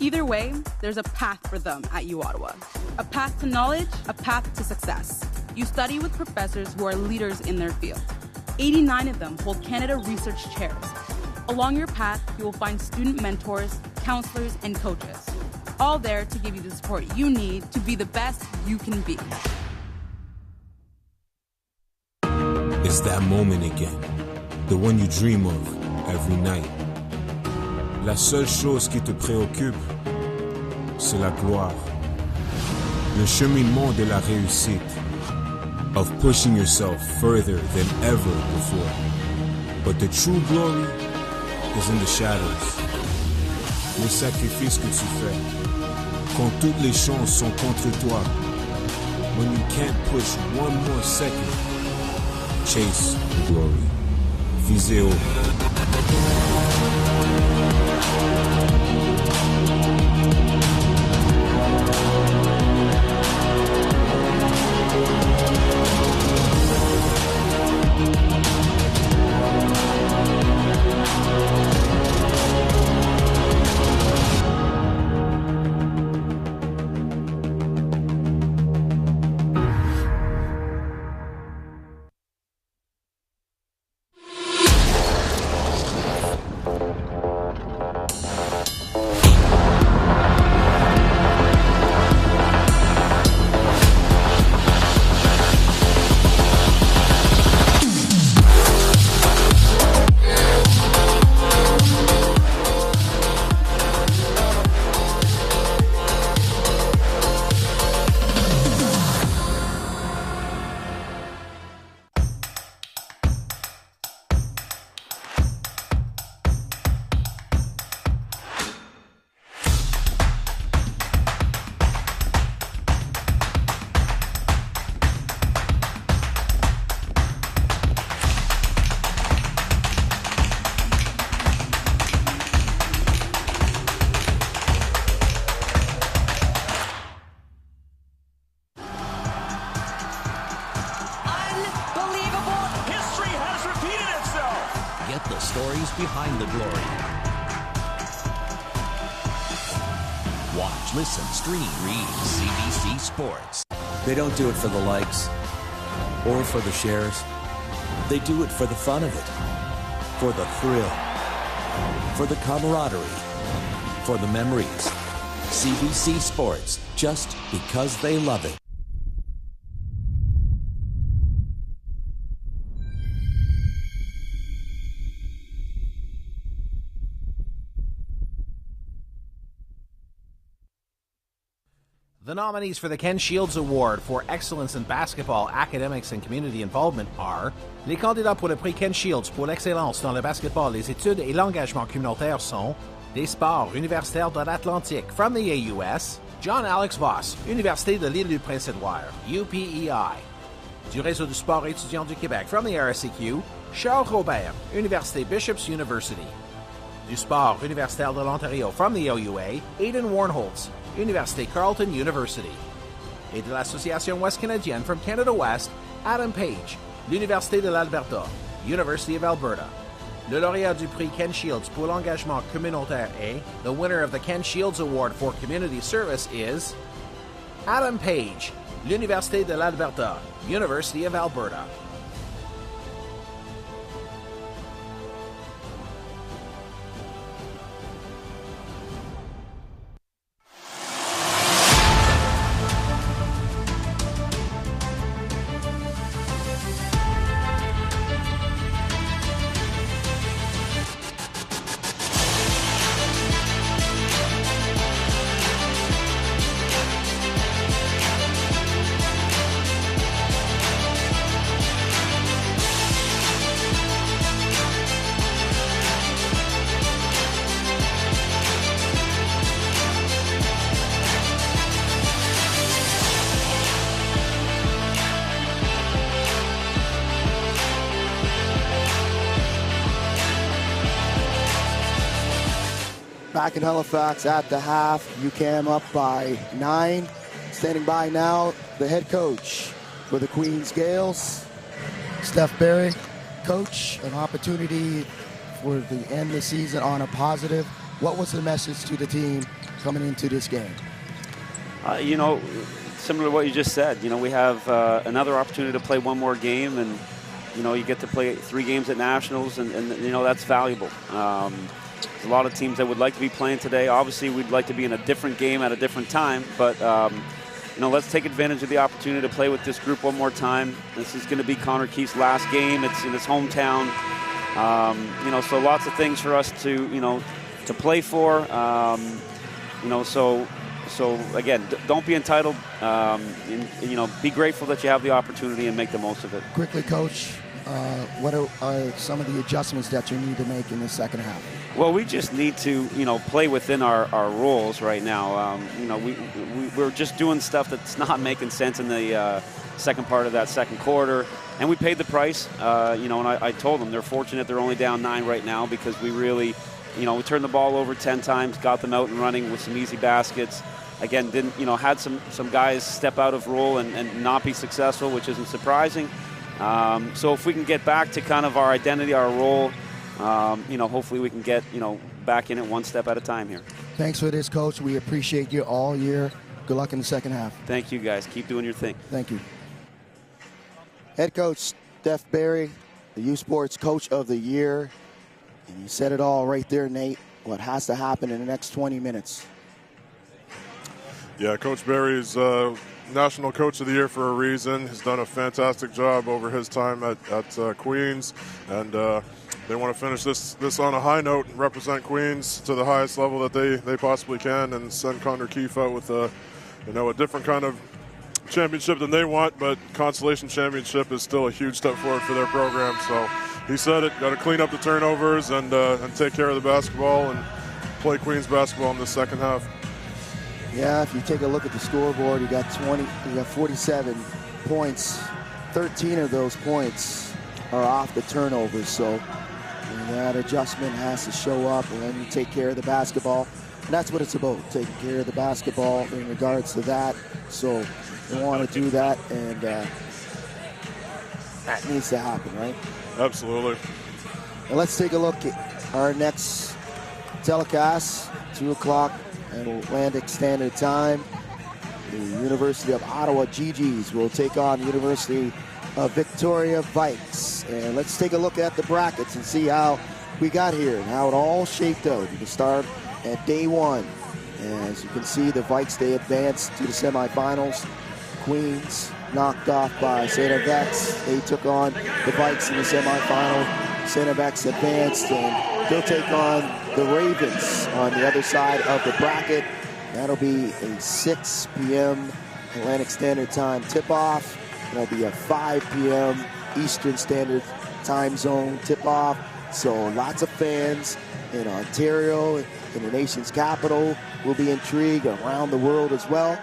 Either way, there's a path for them at U Ottawa. A path to knowledge, a path to success. You study with professors who are leaders in their field. 89 of them hold Canada Research Chairs. Along your path, you will find student mentors, counselors, and coaches, all there to give you the support you need to be the best you can be. It's that moment again, the one you dream of every night. La seule chose qui te préoccupe, c'est la gloire. Le cheminement de la réussite, of pushing yourself further than ever before. But the true glory is in the shadows. Les sacrifices que tu fais, quand toutes les chances sont contre toi, when you can't push one more second, chase the glory. Visez haut. Behind the glory. Watch, listen, stream, read CBC Sports. They don't do it for the likes or for the shares. They do it for the fun of it, for the thrill, for the camaraderie, for the memories. CBC Sports, just because they love it. The nominees for the Ken Shields Award for Excellence in Basketball, Academics and Community Involvement are les candidats pour le prix Ken Shields pour l'excellence dans le basketball, les études et l'engagement communautaire sont des sports universitaires de l'Atlantique from the AUS, John Alex Voss, Université de l'Île du Prince-Édouard, UPEI. Du réseau du sport étudiant du Québec from the RSEQ, Charles Robert, Université Bishop's University. Du sport universitaire de l'Ontario from the OUA, Aidan Warnholtz, Université Carleton University. Et de l'Association Ouest Canadienne from Canada West, Adam Page, l'Université de l'Alberta, University of Alberta. Le lauréat du prix Ken Shields pour l'engagement communautaire est, the winner of the Ken Shields Award for Community Service is Adam Page, l'Université de l'Alberta, University of Alberta. Back in Halifax at the half, UQAM up by 9. Standing by now, the head coach for the Queens Gales, Steph Barry. Coach, an opportunity for the end of the season on a positive. What was the message to the team coming into this game? You know, similar to what you just said, you know, we have another opportunity to play one more game, and, you know, you get to play 3 games at Nationals, and you know, that's valuable. There's a lot of teams that would like to be playing today. Obviously, we'd like to be in a different game at a different time, but you know, let's take advantage of the opportunity to play with this group one more time. This is going to be Connor Keith's last game. It's in his hometown. You know, so lots of things for us to, you know, to play for. You know, so again, don't be entitled. You know, be grateful that you have the opportunity and make the most of it. Quickly, Coach, what are some of the adjustments that you need to make in the second half? Well, we just need to, you know, play within our roles right now. You know, we're just doing stuff that's not making sense in the second part of that second quarter, and we paid the price. You know, and I told them they're fortunate they're only down 9 right now, because we really, you know, we turned the ball over 10 times, got them out and running with some easy baskets. Again, didn't, you know, had some guys step out of role and not be successful, which isn't surprising. So if we can get back to kind of our identity, our role, you know, hopefully we can get, you know, back in it one step at a time here. Thanks for this, Coach. We appreciate you all year. Good luck in the second half. Thank you, guys. Keep doing your thing. Thank you. Head coach Steph Barry, the U Sports Coach of the Year. And you said it all right there, Nate. What has to happen in the next 20 minutes? Yeah, Coach Barry is National Coach of the Year for a reason. He's done a fantastic job over his time at Queens, and they want to finish this on a high note and represent Queens to the highest level that they possibly can, and send Connor Keith out with a different kind of championship than they want, but Consolation championship is still a huge step forward for their program. So he said it, got to clean up the turnovers and take care of the basketball and play Queens basketball in the second half. Yeah, if you take a look at the scoreboard, you got 47 points. 13 of those points are off the turnovers, so that adjustment has to show up, and then you take care of the basketball. And that's what it's about, taking care of the basketball in regards to that. So we want to do that, and that needs to happen, right? Absolutely. And let's take a look at our next telecast, 2 o'clock Atlantic Standard Time. The University of Ottawa GGs will take on the University of Victoria Vikes. And let's take a look at the brackets and see how we got here and how it all shaped out. You can start at day 1. As you can see, the Vikes, they advanced to the semifinals. Queens knocked off by St. Avex. They took on the Vikes in the semifinal. St. Avex advanced, and they'll take on the Ravens on the other side of the bracket. That'll be a 6 p.m. Atlantic Standard Time tip-off. That'll be a 5 p.m. Eastern Standard Time Zone tip-off. So lots of fans in Ontario, in the nation's capital, will be intrigued, around the world as well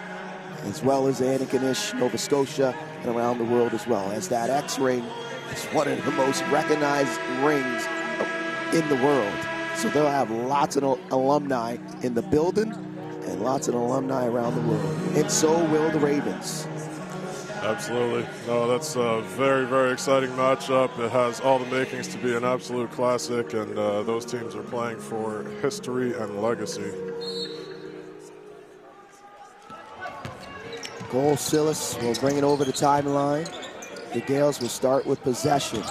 as Antigonish, Nova Scotia, and around the world as well, as that X-ring is one of the most recognized rings in the world. So they'll have lots of alumni in the building and lots of alumni around the world. And so will the Ravens. Absolutely. No, that's a very, very exciting matchup. It has all the makings to be an absolute classic, and those teams are playing for history and legacy. Consolation will bring it over the timeline. The Gales will start with possession.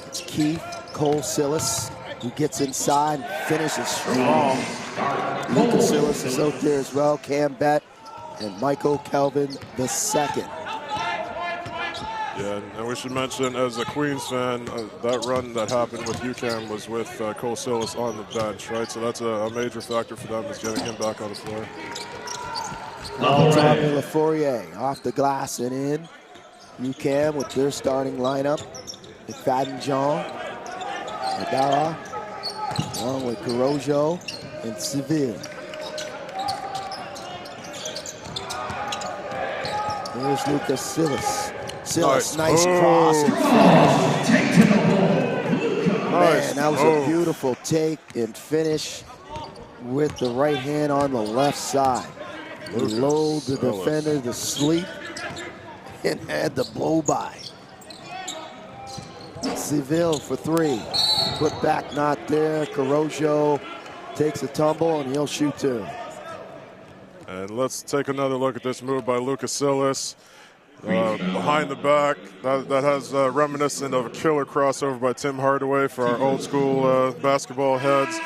It's Keith Consolation who gets inside and finishes strong. Consolation is out there as well. Cam Bett and Michael Kelvin II. Yeah, and we should mention, as a Queens fan, that run that happened with UQAM was with Consolation on the bench, right? So that's a major factor for them, is getting him back on the floor. Tommy Lafourier off the glass and in. UQAM with their starting lineup. McFadden John, Madara, along with Corojo and Seville. Here's Lucas Silas. Nice cross and finish. Man, that was a beautiful take and finish with the right hand on the left side. He lulled the defender to sleep and had the blow by. Seville for three. Put back not there. Corojo takes a tumble and he'll shoot two. And let's take another look at this move by Lucas Silas. Behind the back, that has reminiscent of a killer crossover by Tim Hardaway for our old school basketball heads.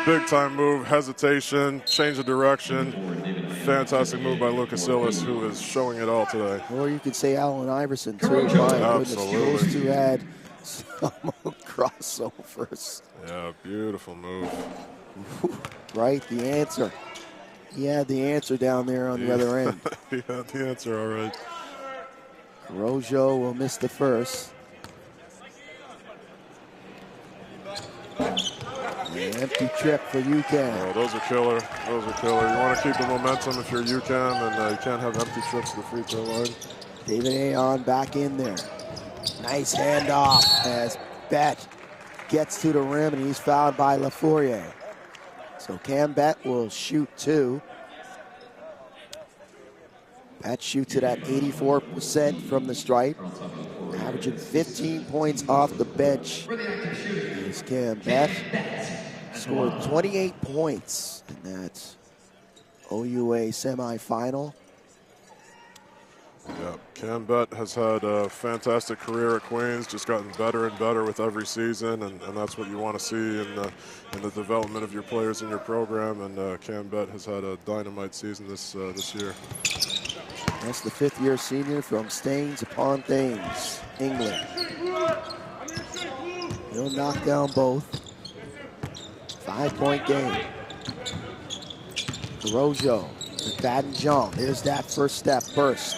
Big time move, hesitation, change of direction. Fantastic move by Lucas Silas, who is showing it all today. Or you could say Allen Iverson too. My goodness, those two had some crossovers. Yeah, beautiful move. Right, the answer. He had the answer down there on the other end. He had the answer, all right. Rojo will miss the first. The empty trip for UQAM. Oh, those are killer. Those are killer. You want to keep the momentum if you're UQAM, and you can't have empty trips to the free throw line. David Aon back in there. Nice handoff as Bett gets to the rim, and he's fouled by Lafourier. So Cam Bett will shoot two. Bett shoots it at 84% from the stripe, averaging 15 points off the bench. Here's Cam Bett. Scored 28 points in that OUA semifinal. Yeah, Cam Bett has had a fantastic career at Queens, just gotten better and better with every season, and that's what you want to see in the development of your players in your program. And Cam Bett has had a dynamite season this year. That's the fifth-year senior from Staines upon Thames, England. He'll knock down both. 5-point game. Rojo, McFadden John. There's that first step burst.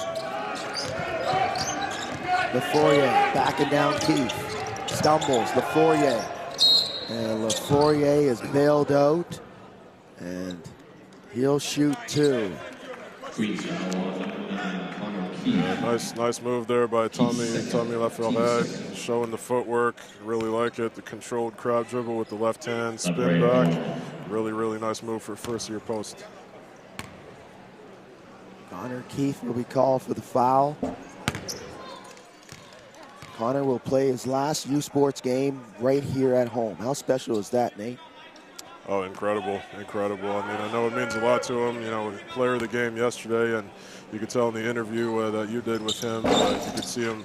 Lafourier backing down Keith. Stumbles, Lafourier. And Lafourier is bailed out. And he'll shoot two. Nice move there by Tommy Lafourier, showing the footwork. Really like it. The controlled crab dribble with the left hand, spin back. Really nice move for first-year post. Connor Keith will be called for the foul. Connor will play his last U Sports game right here at home. How special is that, Nate? Oh, incredible. I mean, I know it means a lot to him. You know, player of the game yesterday, and you could tell in the interview that you did with him, you could see him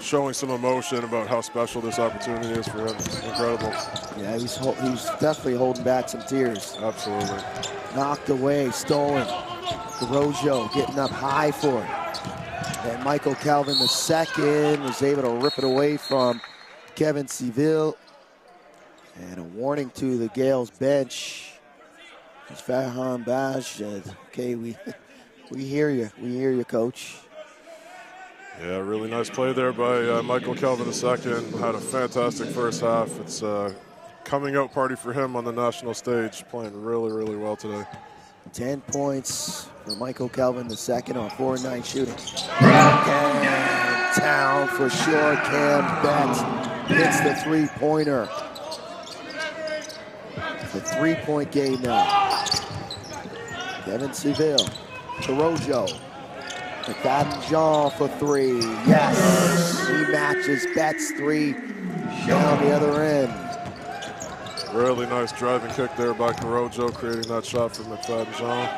showing some emotion about how special this opportunity is for him. It's incredible. Yeah, he's definitely holding back some tears. Absolutely. Knocked away, stolen. Rojo getting up high for it. And Michael Kelvin II was able to rip it away from Kevin Seville. And a warning to the Gales bench. It's Farhan Baj. Okay, we hear you. We hear you, Coach. Yeah, really nice play there by Michael Kelvin II. Had a fantastic first half. It's coming out party for him on the national stage. Playing really, really well today. 10 points for Michael Kelvin II on 4-9 shooting. And down for sure. Cam Bett hits the three-pointer. It's a three-point game now. Kevin Seville, Corojo, McFadden Jean for three. Yes, he matches Bett's three down the other end. Really nice driving kick there by Corojo, creating that shot for McFadden Jean.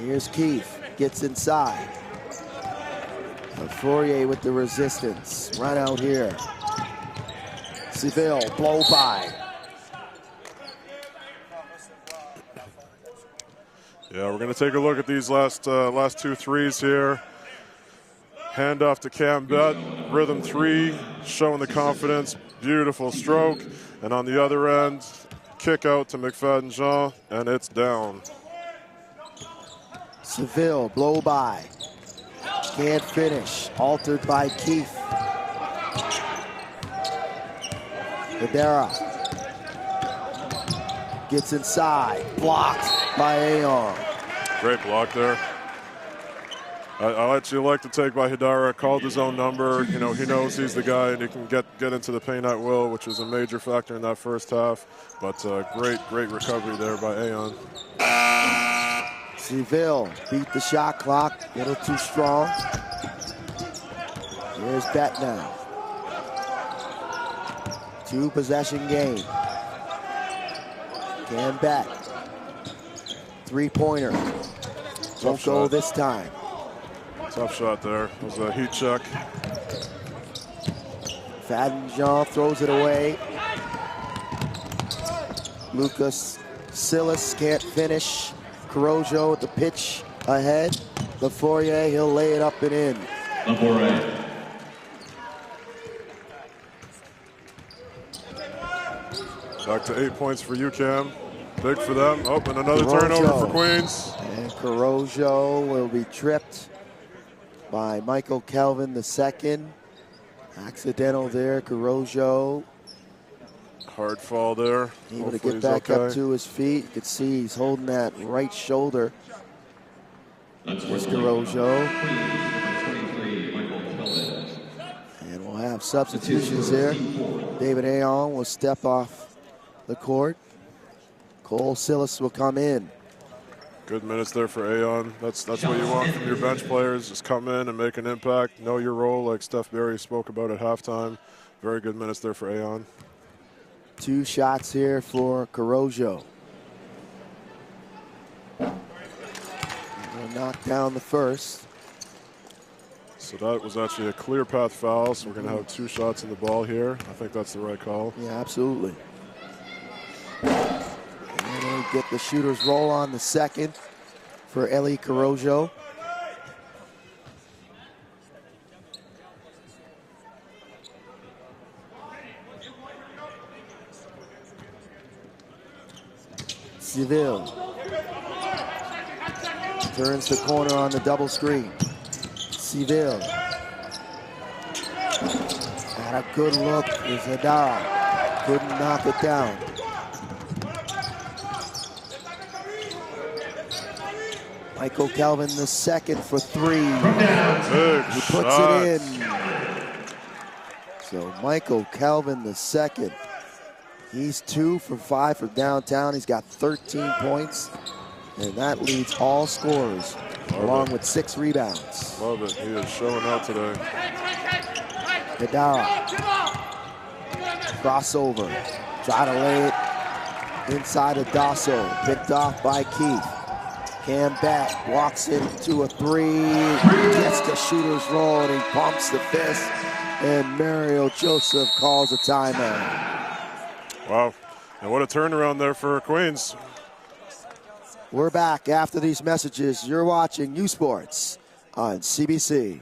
Here's Keith, gets inside. Fourier with the resistance. Run out here. Seville, blow by. Yeah, we're going to take a look at these last two threes here. Hand off to Cam Bett, rhythm three, showing the confidence, beautiful stroke. And on the other end, kick out to McFadden Jean, and it's down. Seville, blow by. Can't finish, altered by Keith. Videra gets inside, blocked by Aon. Great block there. I actually like to take by Hidara, called his own number. You know, he knows he's the guy and he can get into the paint at will, which was a major factor in that first half. But great recovery there by Aon. Seville beat the shot clock, a little too strong. Here's Bett now. 2-possession game. Cam Bett. Three-pointer. Won't go this time. Tough shot there. It was a heat check. Fadden Jean throws it away. Lucas Silas can't finish. Corojo at the pitch ahead. LaFourier, he'll lay it up and in. LaFourier. Back to 8 points for UCAM. Big for them. Oh, and another turnover for Queens. And Corojo will be tripped by Michael Kelvin II. Accidental there, Corojo. Hard fall there. Able to get back up to his feet. You can see he's holding that right shoulder. Here's Corojo. And we'll have substitutions here. David Aon will step off the court. Cole Silas will come in. Good minutes there for Aon. That's what you want from your bench players. Just come in and make an impact. Know your role, like Steph Barry spoke about at halftime. Very good minutes there for Aon. 2 shots here for Corojo. We'll knock down the first. So that was actually a clear path foul, so we're going to have 2 shots in the ball here. I think that's the right call. Yeah, absolutely. And then we get the shooter's roll on the second for Eli Corojo. Seville turns the corner on the double screen. Seville. Had a good look is Hadara. Couldn't knock it down. Michael Kelvin II for 3. He puts it in. So Michael Kelvin II. He's 2 for 5 from downtown. He's got 13 points. And that leads all scorers, along with 6 rebounds. Love it. He is showing out today. Gadara. Crossover. Try to lay it inside of Dasso. Picked off by Keith. Cam Bett walks into a 3. Gets the shooter's roll and he pumps the fist. And Mario Joseph calls a timeout. Wow. And what a turnaround there for Queens. We're back after these messages. You're watching U Sports on CBC.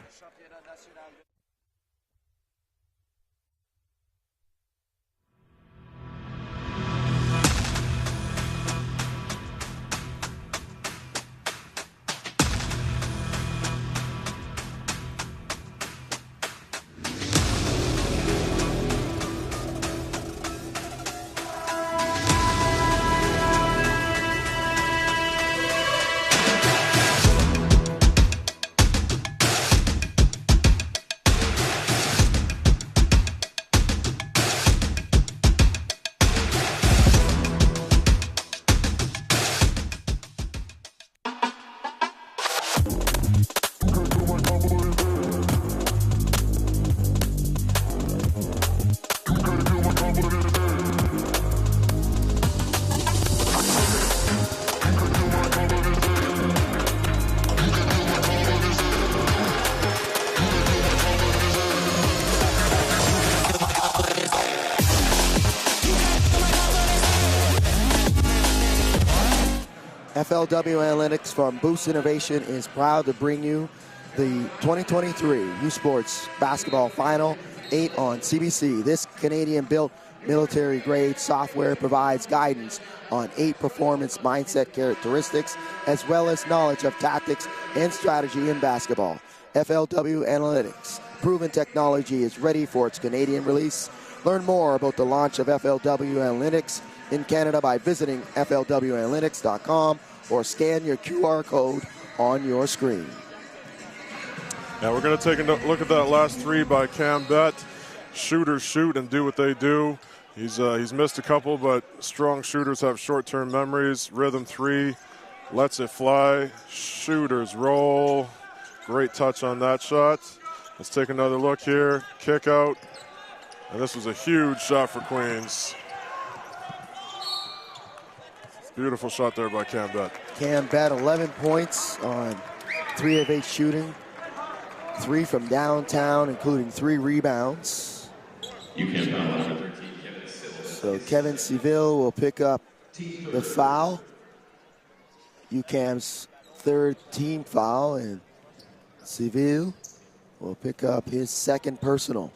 FLW Analytics from Boost Innovation is proud to bring you the 2023 U Sports Basketball Final 8 on CBC. This Canadian-built military-grade software provides guidance on 8 performance mindset characteristics, as well as knowledge of tactics and strategy in basketball. FLW Analytics, proven technology, is ready for its Canadian release. Learn more about the launch of FLW Analytics in Canada by visiting flwanalytics.com or scan your QR code on your screen. Now we're going to take a look at that last 3 by Cam Bett. Shooters shoot and do what they do. He's missed a couple, but strong shooters have short-term memories. Rhythm 3, lets it fly. Shooters roll. Great touch on that shot. Let's take another look here. Kick out. And this was a huge shot for Queens. Beautiful shot there by Cam Bett. Cam Bett, 11 points on 3 of 8 shooting. 3 from downtown, including 3 rebounds. So Kevin Seville will pick up the foul. UQAM's 3rd team foul, and Seville will pick up his 2nd personal.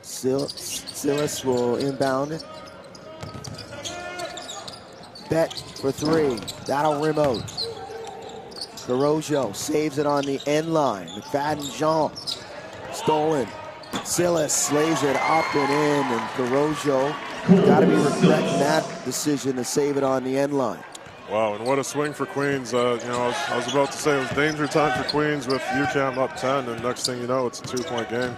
Silas will inbound it. Bett for 3. That'll rim out. Carrojo saves it on the end line. McFadden Jean stolen. Silas slays it up and in, and Carrojo got to be regretting that decision to save it on the end line. Wow, and what a swing for Queens. I was about to say it was danger time for Queens with UQAM up 10, and next thing you know, it's a 2-point game.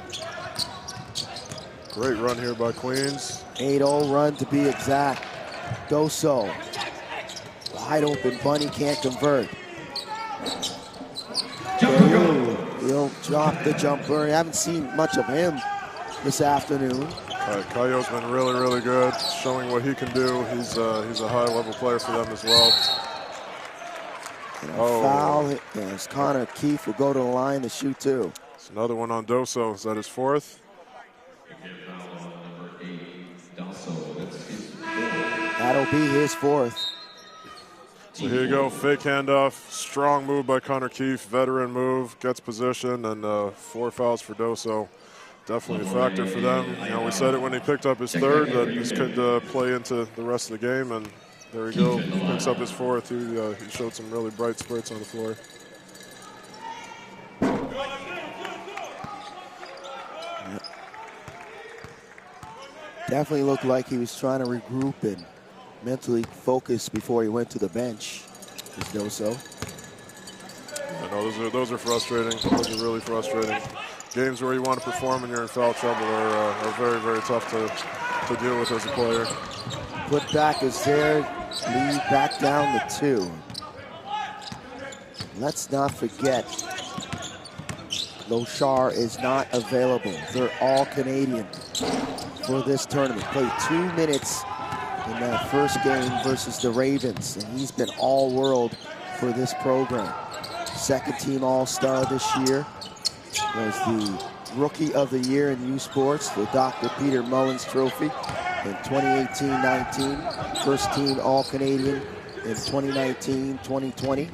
Great run here by Queens. 8-0 run to be exact. Doso. Wide open, Bunny can't convert. He'll drop the jumper. I haven't seen much of him this afternoon. Cayo's been really, really good, showing what he can do. He's a high-level player for them as well. And a foul. Yes, Connor Keefe will go to the line to shoot 2. It's another one on Doso. Is that his 4th? That'll be his 4th. So here you go, fake handoff, strong move by Connor Keefe, veteran move, gets position, and 4 fouls for Doso. Definitely a factor for them. We said it when he picked up his 3rd, that this could play into the rest of the game, and there you go, picks up his 4th. He showed some really bright spurts on the floor. Definitely looked like he was trying to regroup and mentally focus before he went to the bench. Doso. I know those are frustrating. Those are really frustrating. Games where you want to perform and you're in foul trouble are very, very tough to deal with as a player. Put back is there. Lead back down to 2. Let's not forget, Lochar is not available. They're all Canadian for this tournament. Played 2 minutes in that first game versus the Ravens, and he's been all-world for this program. 2nd team All-Star this year. Was the Rookie of the Year in U Sports, the Dr. Peter Mullins Trophy in 2018-19. 1st team All-Canadian in 2019-2020.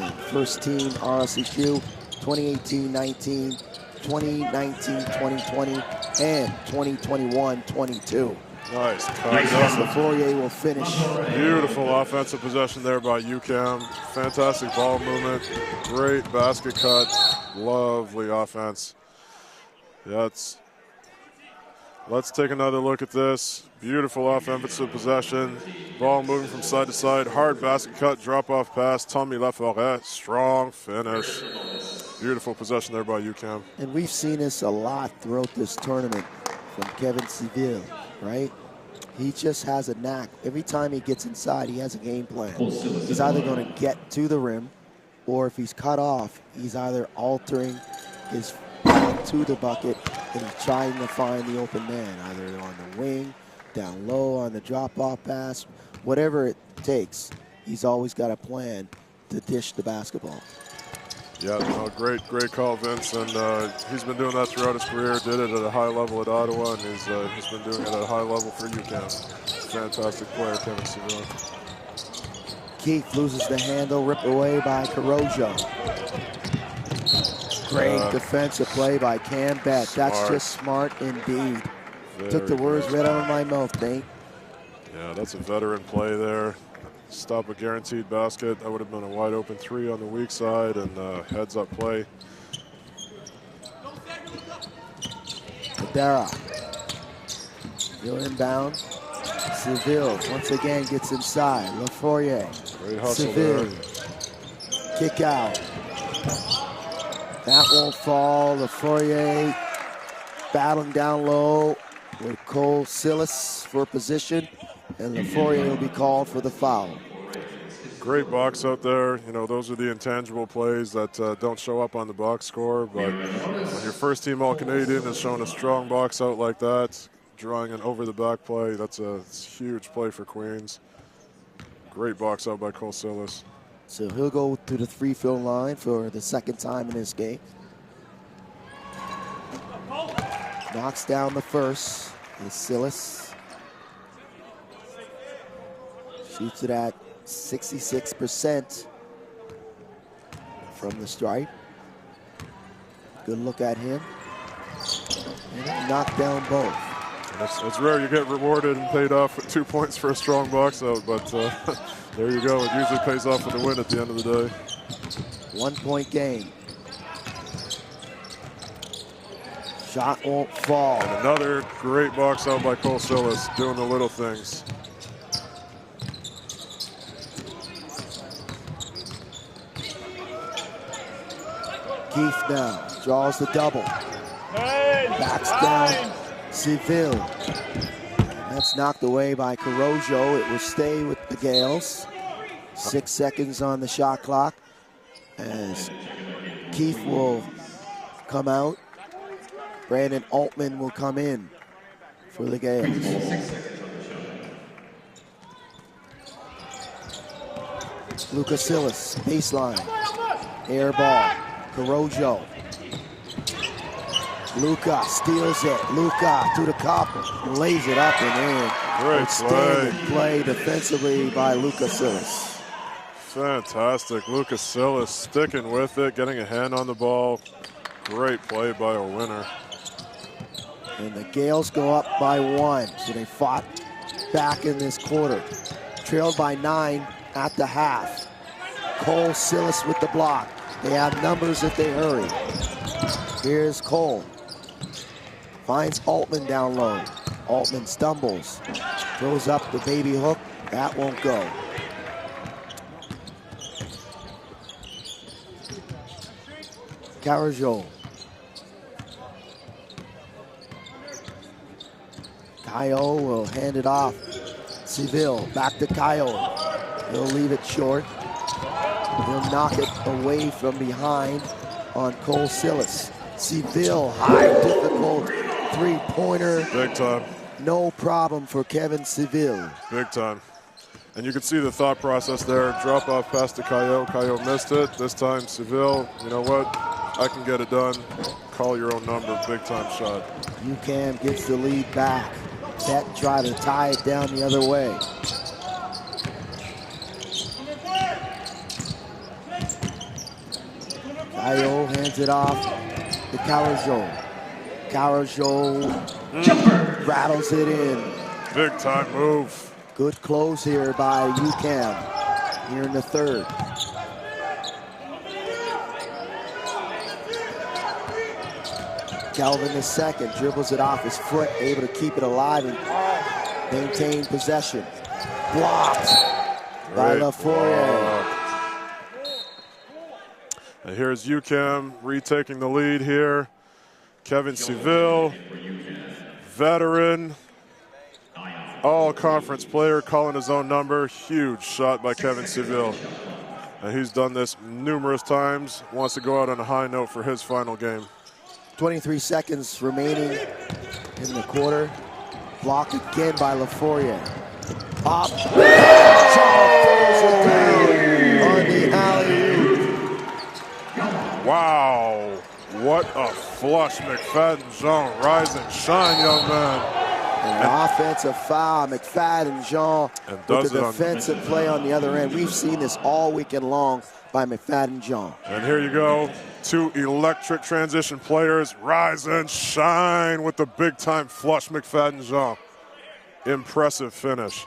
And 1st team RSEQ 2018-19, 2019-2020, and 2021-22. Nice. The Fourier will finish. Beautiful offensive possession there by UQAM. Fantastic ball movement. Great basket cut. Lovely offense. Let's take another look at this. Beautiful offensive possession. Ball moving from side to side. Hard basket cut. Drop off pass. Tommy Laforêt. Strong finish. Beautiful possession there by UQAM. And we've seen this a lot throughout this tournament from Kevin Seville, right? He just has a knack. Every time he gets inside, he has a game plan. He's either going to get to the rim, or if he's cut off, he's either altering his path to the bucket and he's trying to find the open man, either on the wing, down low, on the drop-off pass, whatever it takes. He's always got a plan to dish the basketball. Yeah, no, great call, Vince, and he's been doing that throughout his career. Did it at a high level at Ottawa, and he's been doing it at a high level for UQAM. fantastic player, Kevin Seville. Keith loses the handle, ripped away by Carrojo. Great defensive play by Cam Bett. That's just smart indeed. Took the words right out of my mouth, Nate. Yeah, that's a veteran play there. Stop a guaranteed basket. That would have been a wide open 3 on the weak side, and heads up play. Madera. Still inbound. Seville once again gets inside. Lafourier. Great hustle Seville. there. Kick out. That won't fall. Lafourier battling down low with Cole Silas for position, and Lafourier will be called for the foul. Great box out there. You know, those are the intangible plays that don't show up on the box score, but when your first team All-Canadian is showing a strong box out like that, drawing an over-the-back play, that's a huge play for Queens. Great box out by Cole Silas. So he'll go to the free throw line for the second time in this game. Knocks down the first is Silas. Shoots it at 66% from the stripe. Good look at him. And knocked down both. It's rare you get rewarded and paid off with 2 points for a strong box out, but there you go. It usually pays off with a win at the end of the day. 1 point game. Shot won't fall. And another great box out by Cole Silas, doing the little things. Keith now draws the double. Backs down Seville. That's knocked away by Carrojo. It will stay with the Gales. 6 seconds on the shot clock as Keith will come out. Brandon Altman will come in for the Gales. Lucas Silas, baseline. Air ball. Carrojo. Luka steals it. Luka to the cup, lays it up and in. Great Outstanding play defensively by Lucas Silas. Fantastic. Lucas Silas sticking with it, getting a hand on the ball. Great play by a winner. And the Gales go up by 1, so they fought back in this quarter. Trailed by 9 at the half. Cole Silas with the block. They have numbers if they hurry. Here's Cole. Finds Altman down low. Altman stumbles. Throws up the baby hook. That won't go. Carrojo. Caio will hand it off. Seville back to Caio. He'll leave it short. He'll knock it away from behind on Cole Silas. Seville, high difficult three-pointer. Big time. No problem for Kevin Seville. Big time. And you can see the thought process there. Drop off pass to Caio. Caio missed it. This time Seville, you know what? I can get it done. Call your own number. Big time shot. UCAM gets the lead back. Bett try to tie it down the other way. Caio hands it off to Carrojo. Carrojo rattles it in. Big time move. Good close here by UCAM here in the third. Calvin the second dribbles it off his foot, able to keep it alive and maintain possession. Blocked by Lafourier. And here's UCAM retaking the lead here. Kevin Seville, veteran, all-conference player, calling his own number. Huge shot by Kevin Seville. And he's done this numerous times. Wants to go out on a high note for his final game. 23 seconds remaining in the quarter. Blocked again by Lafourier. Pop. On the alley-oop. Wow. What a flush. McFadden Jean. Rise and shine, young man. And an offensive foul. McFadden Jean with the defensive play on the other end. We've seen this all weekend long by McFadden Jean. And here you go. 2 electric transition players. Rise and shine with the big-time flush, McFadden Jean. Impressive finish.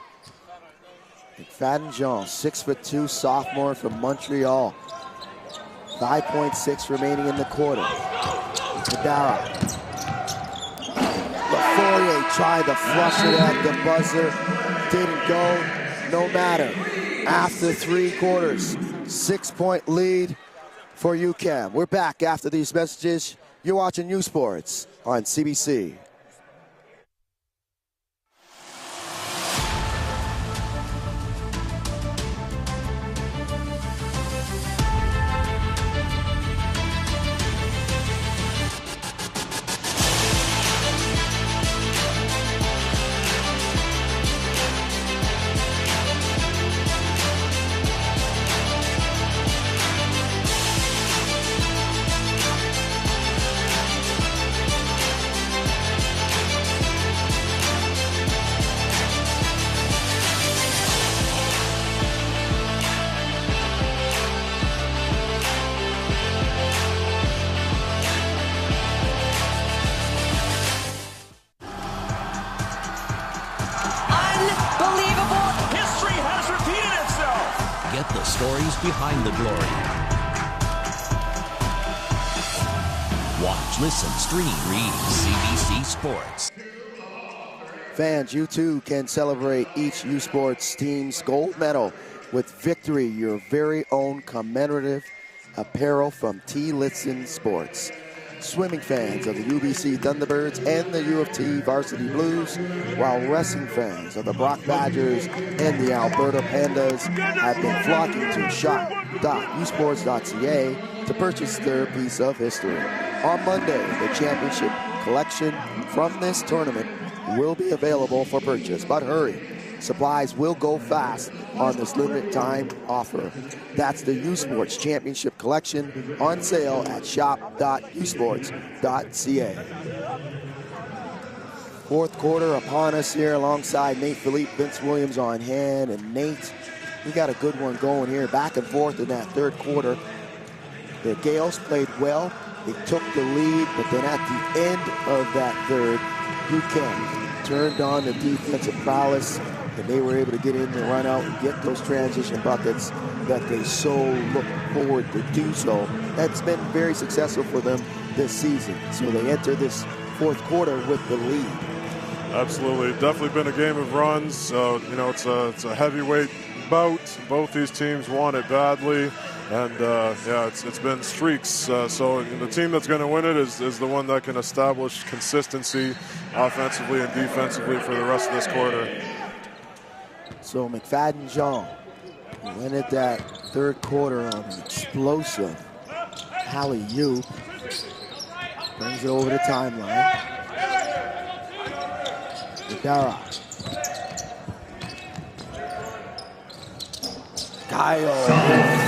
McFadden Jean, 6'2", sophomore from Montreal. 5.6 remaining in the quarter. Kadara. Lafourier tried to flush it at the buzzer. Didn't go. No matter. After 3 quarters, 6-point lead for UQAM. We're back after these messages. You're watching U Sports on CBC. Behind the glory. Watch, listen, stream, read CBC Sports. Fans, you too can celebrate each U Sports team's gold medal with Victory, your very own commemorative apparel from T. Litson Sports. Swimming fans of the UBC Thunderbirds and the U of T Varsity Blues, while wrestling fans of the Brock Badgers and the Alberta Pandas have been flocking to shop.usports.ca to purchase their piece of history. On Monday, the championship collection from this tournament will be available for purchase, but hurry. Supplies will go fast on this limited time offer. That's the U Sports Championship Collection on sale at shop.usports.ca. Fourth quarter upon us here alongside Nate Philippe, Vince Williams on hand. And Nate, we got a good one going here. Back and forth in that third quarter. The Gales played well. They took the lead, but then at the end of that third, UQAM turned on the defensive prowess, and they were able to get in the run out and get those transition buckets that they so look forward to do so. That's been very successful for them this season. So they enter this fourth quarter with the lead. Absolutely. Definitely been a game of runs. You know, it's a heavyweight bout. Both these teams want it badly. And, yeah, it's been streaks. So the team that's going to win it is the one that can establish consistency offensively and defensively for the rest of this quarter. So McFadden Jean went at that third quarter on an explosive alley-oop. Brings it over the timeline. Kadara. Kyle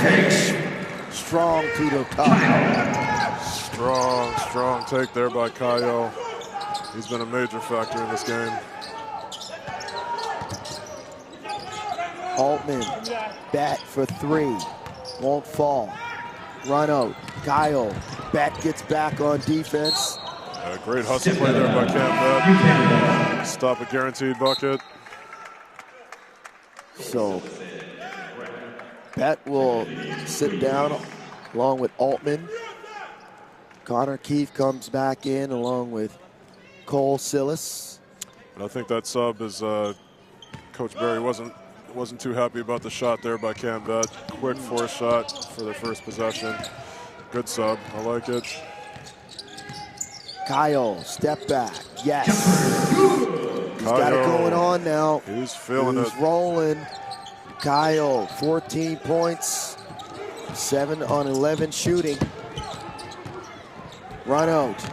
finish strong to the cup. Strong take there by Kyle. He's been a major factor in this game. Altman, bat for 3, won't fall. Run out, Kyle, bat gets back on defense. A great hustle play there by Cam. Stop a guaranteed bucket. So, Bet will sit down along with Altman. Connor Keefe comes back in along with Cole Sillis. And I think that sub is Coach Barry wasn't too happy about the shot there by Cam Bet. Quick force shot for the first possession. Good sub. I like it. Kyle, step back. Yes. He's got it going on now. He's feeling it. He's rolling. Kyle, 14 points, 7 on 11 shooting. Run out.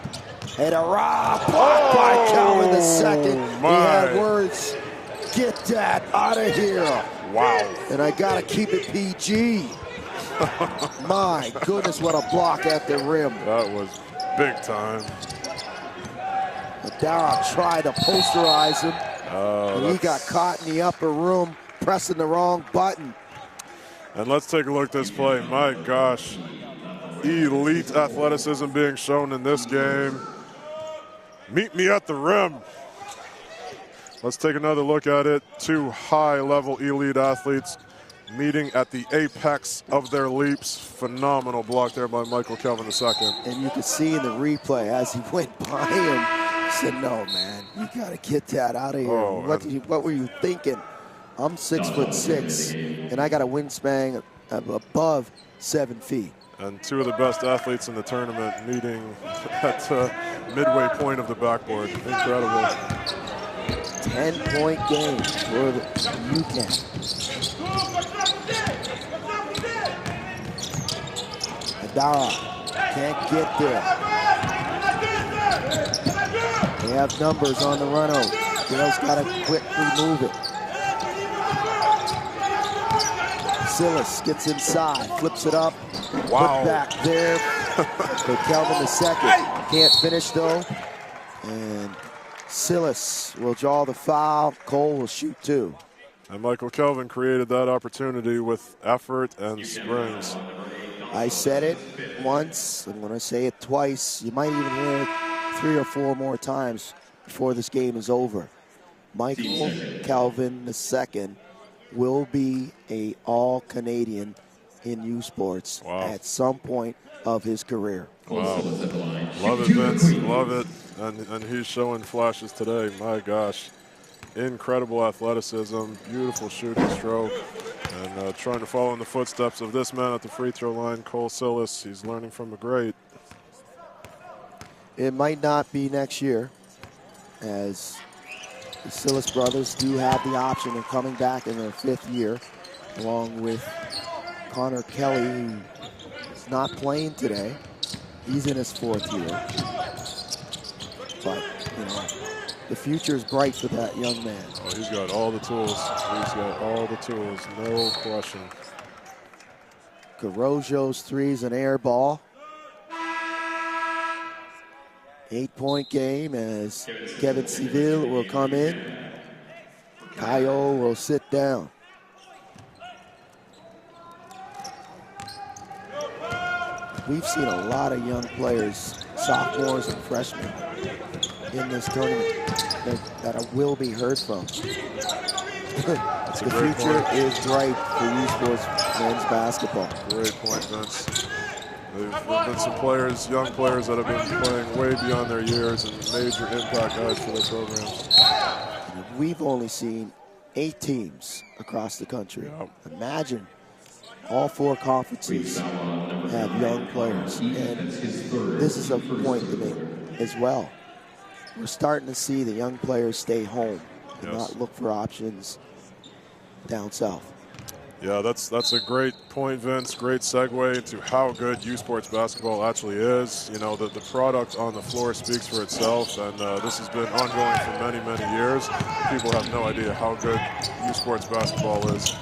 And a rob blocked by Calvin the second. He had words. Get that out of here. Wow. And I got to keep it PG. My goodness, what a block at the rim. That was big time. Dara tried to posterize him. And he got caught in the upper room, pressing the wrong button. And let's take a look at this play. My gosh. Elite athleticism being shown in this game. Meet me at the rim. Let's take another look at it. Two high-level elite athletes meeting at the apex of their leaps. Phenomenal block there by Michael Kelvin II. And you can see in the replay as he went by him, he said, no, man, you got to get that out of here. Oh, what were you thinking? I'm 6'6", and I got a wingspan of above 7 feet. And two of the best athletes in the tournament meeting at the midway point of the backboard. Incredible. 10-point game for the UCAN. Adara can't get there. They have numbers on the run out. Gale's got to quickly move it. Silas gets inside, flips it up. Wow. Put back there for Kelvin II. Can't finish though. And Silas will draw the foul. Cole will shoot 2. And Michael Kelvin created that opportunity with effort and springs. I said it once, I'm going to say it twice. You might even hear it 3 or 4 more times before this game is over. Michael Kelvin II will be an All-Canadian in U Sports at some point of his career. Wow. Love it, Vince. Love it. And he's showing flashes today. My gosh. Incredible athleticism, beautiful shooting stroke, and trying to follow in the footsteps of this man at the free throw line, Cole Silas. He's learning from a great. It might not be next year, as the Silas brothers do have the option of coming back in their 5th year, along with Connor Kelly, who is not playing today. He's in his 4th year. But, you know, the future is bright for that young man. Oh, he's got all the tools. He's got all the tools, no question. Garojo's 3 is an air ball. 8-point game as Kevin Seville will come in. Kayo will sit down. We've seen a lot of young players, sophomores and freshmen, in this tournament that will be heard from. The future is bright for U Sports men's basketball. Great point, Vince. There have been some players, young players, that have been playing way beyond their years and major impact guys for their programs. We've only seen 8 teams across the country. Yep. Imagine all 4 conferences have young players. And this is a point to make as well. We're starting to see the young players stay home and not look for options down south. Yeah, that's a great point, Vince. Great segue into how good U Sports basketball actually is. You know, the product on the floor speaks for itself, and this has been ongoing for many, many years. People have no idea how good U Sports basketball is.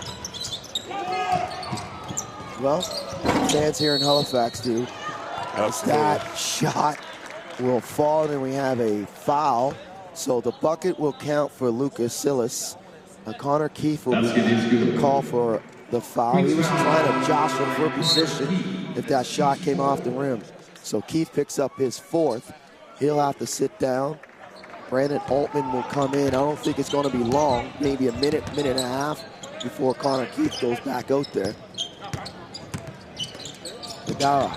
Well, fans here in Halifax do. That shot will fall, and we have a foul. So the bucket will count for Lucas Silas. Connor Keefe will be called for the foul. He was trying to jostle for position if that shot came off the rim. So Keefe picks up his 4th. He'll have to sit down. Brandon Altman will come in. I don't think it's going to be long, maybe a minute, minute and a half before Connor Keefe goes back out there. Adara.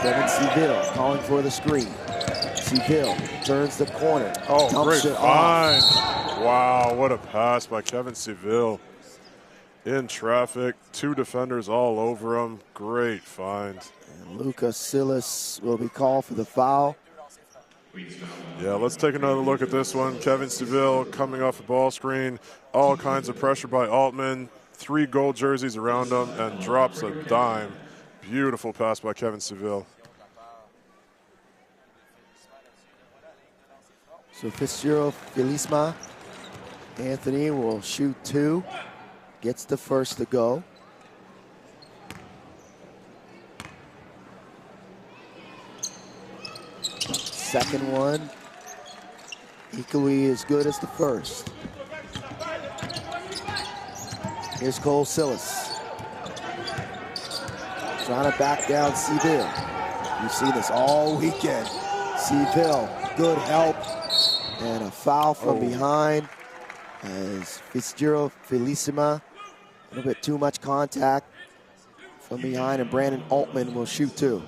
Kevin Seville calling for the screen. Seville turns the corner. Oh, dumps great it find. Off. Wow, what a pass by Kevin Seville. In traffic, 2 defenders all over him. Great find. And Lucas Silas will be called for the foul. Yeah, let's take another look at this one. Kevin Seville coming off the ball screen. All kinds of pressure by Altman. 3 gold jerseys around him and drops a dime. Beautiful pass by Kevin Seville. So Fitzgerald Felisma, Anthony will shoot 2, gets the first to go. Second one, equally as good as the first. Here's Consolation. Trying to back down Seville. You've seen this all weekend. Seville, good help. And a foul from behind as Fitzgerald Felicima. A little bit too much contact from behind, and Brandon Altman will shoot two.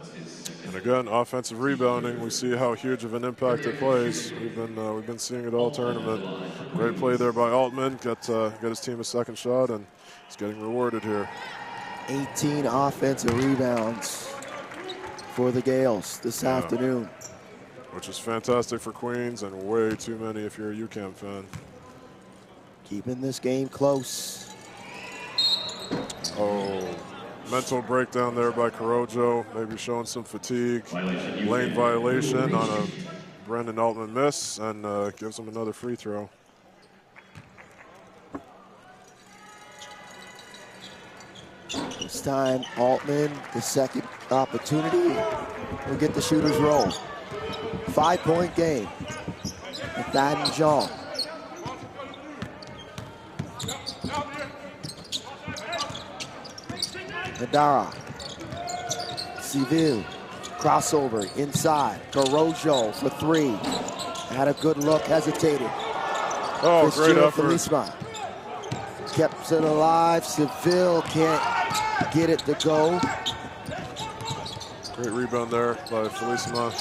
And again, offensive rebounding. We see how huge of an impact it plays. We've been seeing it all tournament. Great play there by Altman. Got his team a second shot, and he's getting rewarded here. 18 offensive rebounds for the Gales this afternoon. Which is fantastic for Queens, and way too many if you're a UCAM fan. Keeping this game close. Oh, mental breakdown there by Corojo, maybe showing some fatigue. Lane violation on a Brandon Altman miss, and gives him another free throw. This time, Altman, the second opportunity, will get the shooter's roll. 5-point game. Thad and John. Nadara. Seville. Crossover inside. Corojo for three. Had a good look, hesitated. Oh, great effort. Felicima kept it alive. Seville can't get it to go. Great rebound there by Felicima.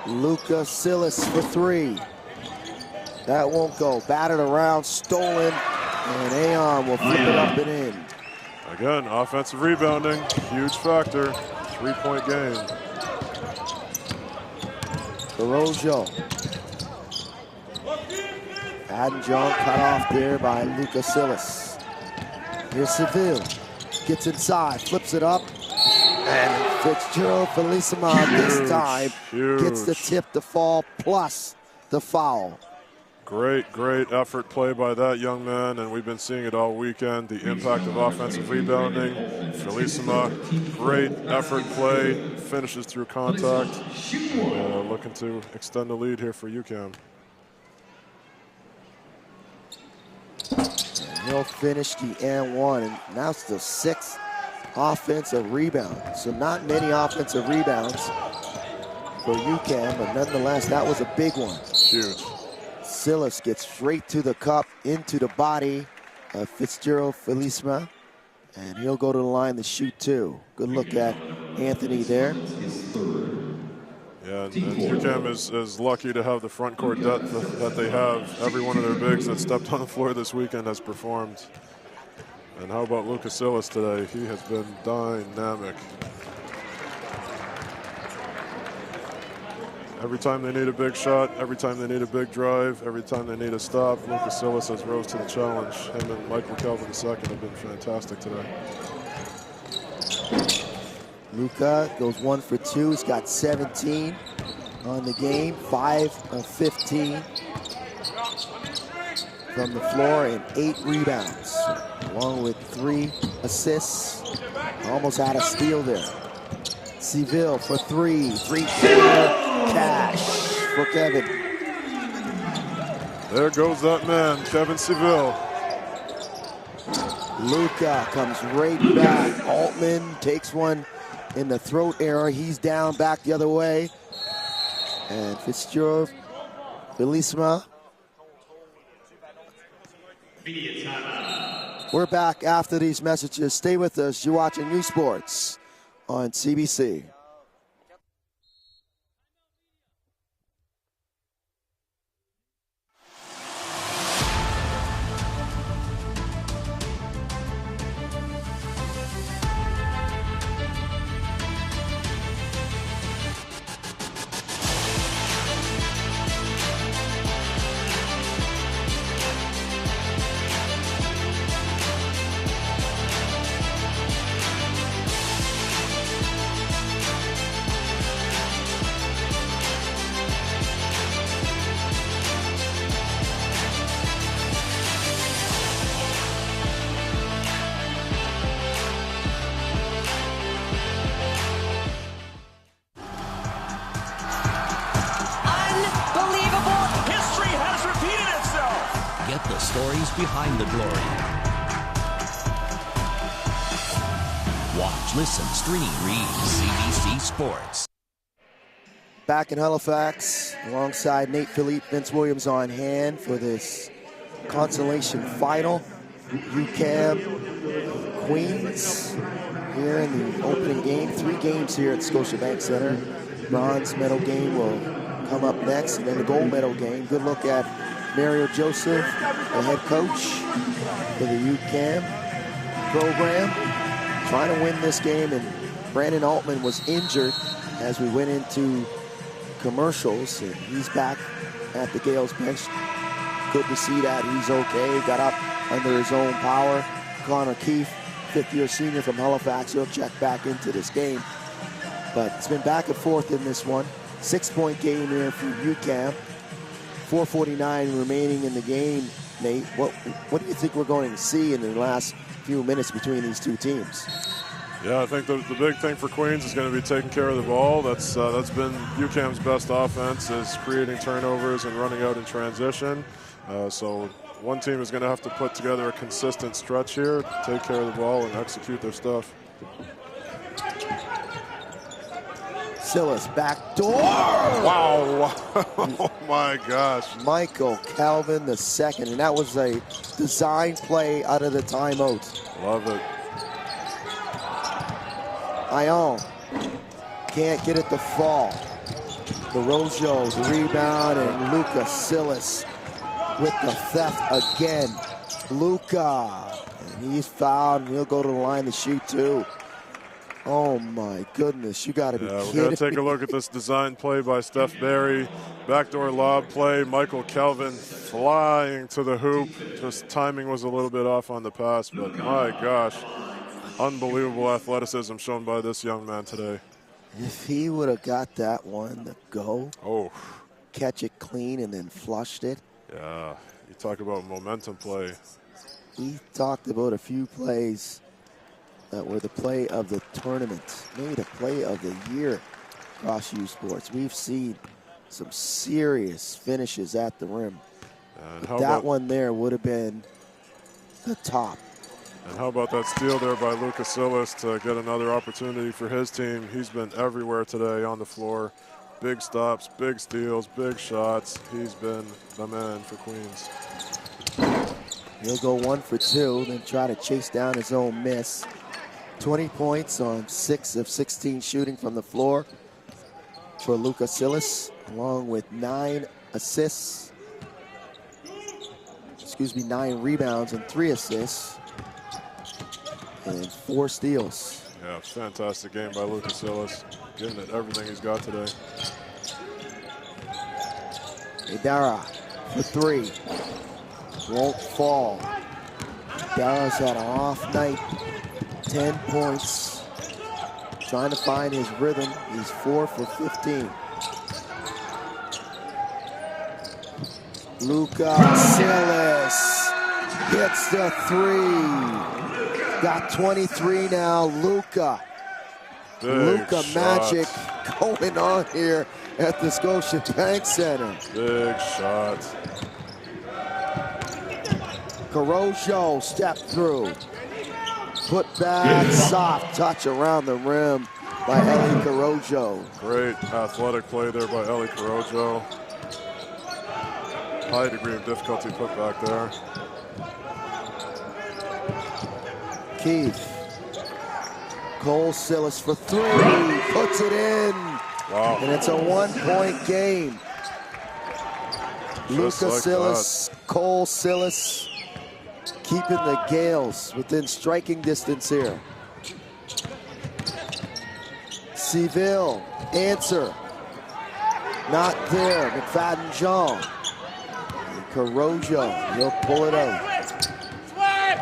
Luca Silas for three. That won't go. Battered around, stolen, and Aon will flip it up and in. Again, offensive rebounding, huge factor. 3-point game. Corojo. Adam John cut off there by Luca Silas. Here's Seville. Gets inside, flips it up. And Fitzgerald Felicima this time gets the tip to fall plus the foul. Great effort play by that young man, and we've been seeing it all weekend. The impact of offensive rebounding. Felicima, great effort play, finishes through contact. Looking to extend the lead here for UCAM. And he'll finish the and one, and now it's the sixth offensive rebound. So not many offensive rebounds for UCAM, but nonetheless, that was a big one. Huge. Silas gets straight to the cup, into the body of Fitzgerald Felicima, and he'll go to the line to shoot two. Good look at Anthony there. Yeah, and UCAM is lucky to have the front court depth that they have. Every one of their bigs that stepped on the floor this weekend has performed. And how about Lucas Silas today? He has been dynamic. Every time they need a big shot, every time they need a big drive, every time they need a stop, Lucas Silas has rose to the challenge. Him and Michael Kelvin II have been fantastic today. Luca goes 1 for 2. He's got 17 on the game, 5 of 15 from the floor, and 8 rebounds, along with 3 assists. Almost had a steal there. Seville for 3. 3-pointer cash for Kevin. There goes that man, Kevin Seville. Luca comes right back. Altman takes one in the throat area. He's down, back the other way. And Fitzgerald Felicima. We're back after these messages. Stay with us. You're watching U Sports on CBC. behind the glory. Watch, listen, stream, read CBC Sports. Back in Halifax, alongside Nate Philippe, Vince Williams on hand for this consolation final. UCAM, Queens, here in the opening game. 3 games here at Scotiabank Center. Bronze medal game will come up next, and then the gold medal game. Good look at Mario Joseph, the head coach for the UCAM program, trying to win this game, and Brandon Altman was injured as we went into commercials, and he's back at the Gales bench. Good to see that he's okay. Got up under his own power. Connor Keefe, 5th-year senior from Halifax, he'll check back into this game. But it's been back and forth in this one. 6-point game here for UCAM. 4:49 remaining in the game. Nate, what do you think we're going to see in the last few minutes between these two teams? Yeah, I think the big thing for Queens is going to be taking care of the ball. That's been UCAM's best offense, is creating turnovers and running out in transition. So one team is going to have to put together a consistent stretch here, take care of the ball, and execute their stuff. Silas, back door! Wow! Oh my gosh. Michael Calvin the second, and that was a design play out of the timeout. Love it. Ion can't get it to fall. Garojo, the rebound, and Luca Silas with the theft again. Luca, and he's fouled, and he'll go to the line to shoot too. Oh my goodness, you gotta be kidding me. We're gonna take a look at this design play by Steph Barry. Backdoor lob play, Michael Kelvin flying to the hoop. Just timing was a little bit off on the pass, but my gosh, unbelievable athleticism shown by this young man today. If he would have got that one to go, catch it clean and then flushed it. Yeah, you talk about momentum play. He talked about a few plays that were the play of the tournament, maybe the play of the year across U Sports. We've seen some serious finishes at the rim. And that one there would have been the top. And how about that steal there by Luca Silas to get another opportunity for his team? He's been everywhere today on the floor. Big stops, big steals, big shots. He's been the man for Queens. He'll go 1 for 2, then try to chase down his own miss. 20 points on 6 of 16 shooting from the floor for Luca Silas, along with 9 assists. 9 rebounds and 3 assists. And 4 steals. Yeah, fantastic game by Luca Silas. Getting at everything he's got today. Idara for 3. Won't fall. Idara's had an off night. 10 points. Trying to find his rhythm. He's 4 for 15. Luca Silas gets the 3. Got 23 now. Luca magic going on here at the Scotiabank Center. Big shot. Garojo step through. Put back, soft touch around the rim by Eli Garojo. Great athletic play there by Eli Garojo. High degree of difficulty put back there. Keith. Cole Silas for 3. Puts it in. Wow. And it's a 1-point game. Luca Silas, Cole Silas, keeping the Gales within striking distance here. Seville, answer. Not there. McFadden John. Garojo, he'll pull it out.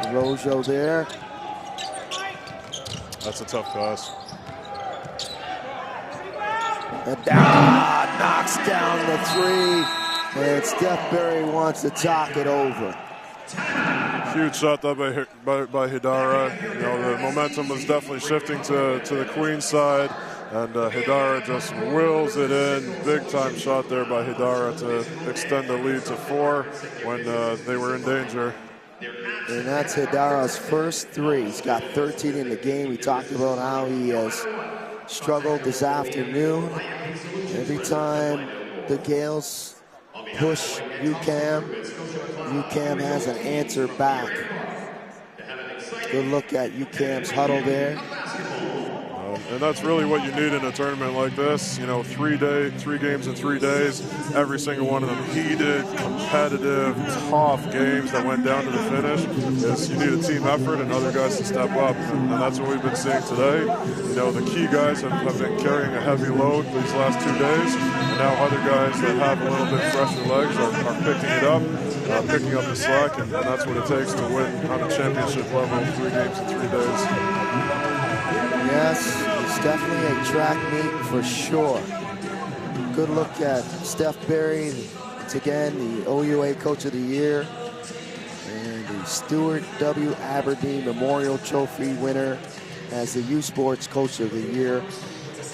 Garojo there. That's a tough pass. And knocks down the 3. And Steph Barry wants to talk it over. Huge shot there by Hidara. You know, the momentum was definitely shifting to the Queens side, and Hidara just wills it in. Big time shot there by Hidara to extend the lead to 4 when they were in danger. And that's Hidara's first three. He's got 13 in the game. We talked about how he has struggled this afternoon. Every time the Gales push UCAM, UCAM has an answer back. Good look at UCAM's huddle there. And that's really what you need in a tournament like this. You know, 3 games in 3 days, every single one of them heated, competitive, tough games that went down to the finish. You need a team effort and other guys to step up, and that's what we've been seeing today. You know, the key guys have been carrying a heavy load these last 2 days, and now other guys that have a little bit fresher legs are picking it up, picking up the slack, and that's what it takes to win on a championship level 3 games in 3 days. Yes, it's definitely a track meet for sure. Good look at Steph Berry, once again, the OUA Coach of the Year, and the Stuart W. Aberdeen Memorial Trophy winner as the U Sports Coach of the Year.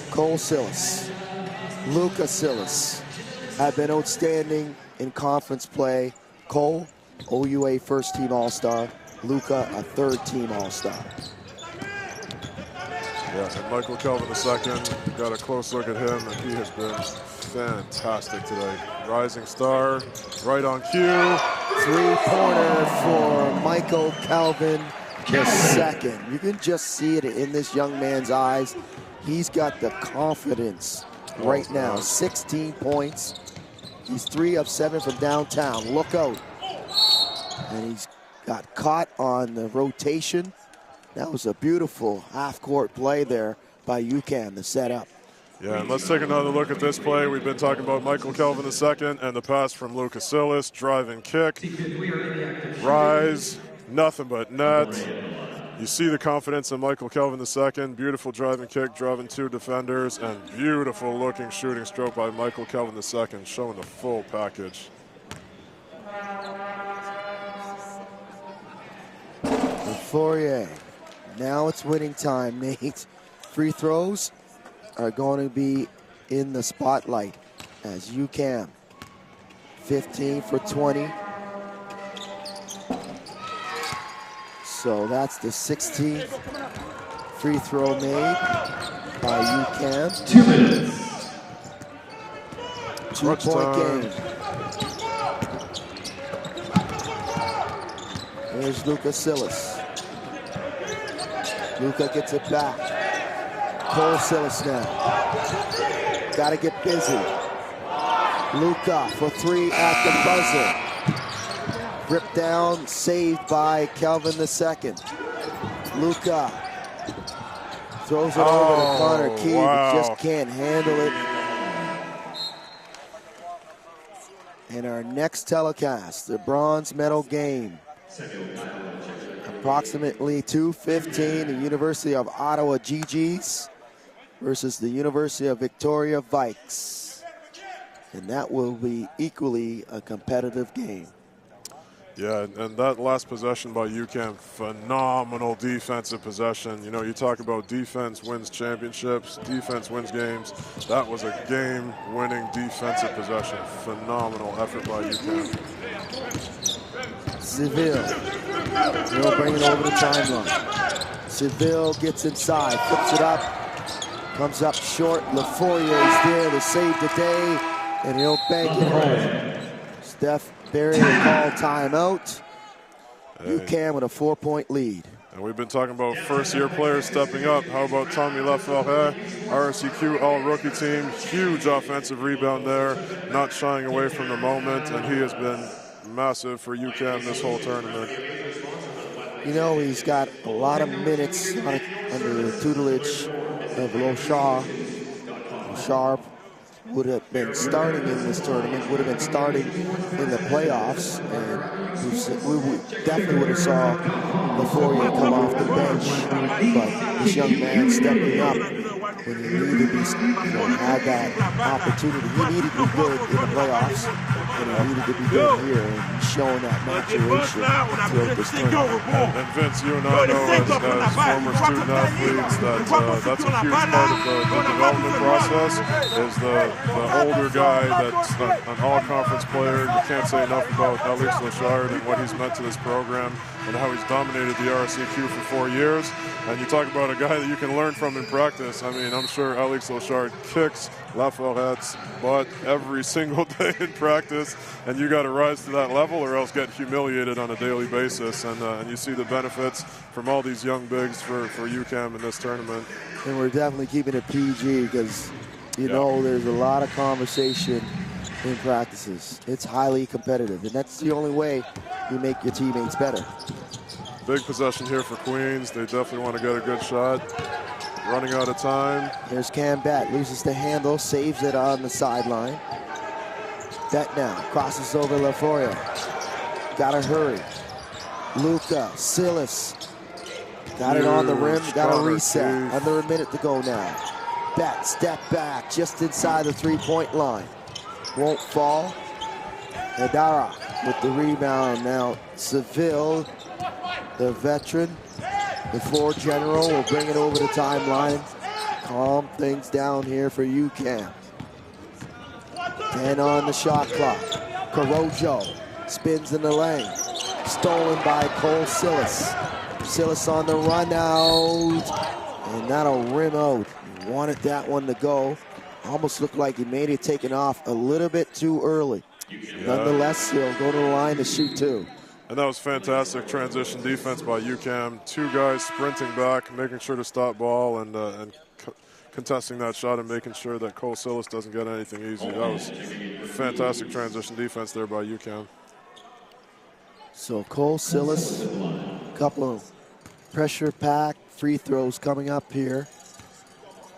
Cole Sillis, Luca Sillis have been outstanding in conference play. Cole, OUA first team All-Star. Luca, a third team All-Star. Yeah, and Michael Kelvin II, got a close look at him, and he has been fantastic today. Rising star, right on cue. Three-pointer for Michael Kelvin II. You can just see it in this young man's eyes. He's got the confidence right now. 16 points. He's 3 of 7 from downtown. Look out. And he's got caught on the rotation. That was a beautiful half-court play there by UCAM, the setup. Yeah, and let's take another look at this play. We've been talking about Michael Kelvin II and the pass from Lucas Sillis. Driving kick. Rise. Nothing but net. You see the confidence in Michael Kelvin II. Beautiful driving kick, driving 2 defenders, and beautiful looking shooting stroke by Michael Kelvin II, showing the full package. Fourier. Now it's winning time, Nate. Free throws are going to be in the spotlight as UCAM. 15 for 20. So that's the 16th free throw made by UCAM. 2 minutes. 2-point game. Here's Luca Sillis. Luca gets it back. Cole Sillis now. Got to get busy. Luca for 3 at the buzzer. Ripped down, saved by Kelvin II. Luca throws it over to Connor Key, but just can't handle it. In our next telecast, the bronze medal game. Approximately 2:15, the University of Ottawa GGs versus the University of Victoria Vikes. And that will be equally a competitive game. Yeah, and that last possession by UCAM, phenomenal defensive possession. You know, you talk about defense wins championships, defense wins games. That was a game-winning defensive possession. Phenomenal effort by UCAM. Seville. They'll bring it over the timeline. Seville gets inside, flips it up, comes up short. Lafourier is there to save the day, and he'll bank it home. Steph Berry will call timeout. UCAM with a 4-point lead. And we've been talking about first-year players stepping up. How about Tommy Laforêt, RSEQ all-rookie team. Huge offensive rebound there, not shying away from the moment, and he has been massive for UCAM this whole tournament. You know, he's got a lot of minutes under the tutelage of Lochar. Lochar would have been starting in this tournament, would have been starting in the playoffs, and we definitely would have saw Lafourier come off the bench. But this young man stepping up when he needed to be, had that opportunity. He needed to be good in the playoffs, and he needed to be good here, and he's showing that maturation throughout this tournament. And Vince, you and I know as former student athletes that that's a huge part of the development process, is the older guy that's an all-conference player. You can't say enough about Alex Lachard and what he's meant to this program and how he's dominated the RSEQ for 4 years. And you talk about a guy that you can learn from in practice. I mean, I'm sure Alex Lachard kicks Laforette's butt every single day in practice, and you got to rise to that level or else get humiliated on a daily basis. And you see the benefits from all these young bigs for UQAM in this tournament. And we're definitely keeping it PG because, you know, there's a lot of conversation in practices. It's highly competitive, and that's the only way you make your teammates better. Big possession here for Queens. They definitely want to get a good shot. Running out of time. Here's Cam Bett, loses the handle, saves it on the sideline. Bett now crosses over Laforia. Gotta hurry. Luca, Silas. Got it on the rim, got a reset. Under a minute to go now. Bett, step back, just inside the three-point line. Won't fall. Hedara with the rebound now. Seville, the veteran, the floor general, will bring it over the timeline. Calm things down here for UQAM. 10 on the shot clock. Corojo spins in the lane. Stolen by Cole Silas. Silas on the run out. And that'll rim out. He wanted that one to go. Almost looked like he made it taken off a little bit too early. Nonetheless, he'll go to the line to shoot two. And that was fantastic transition defense by UQAM. Two guys sprinting back, making sure to stop ball and contesting that shot and making sure that Cole Silas doesn't get anything easy. That was fantastic transition defense there by UQAM. So Cole Silas, a couple of pressure pack free throws coming up here.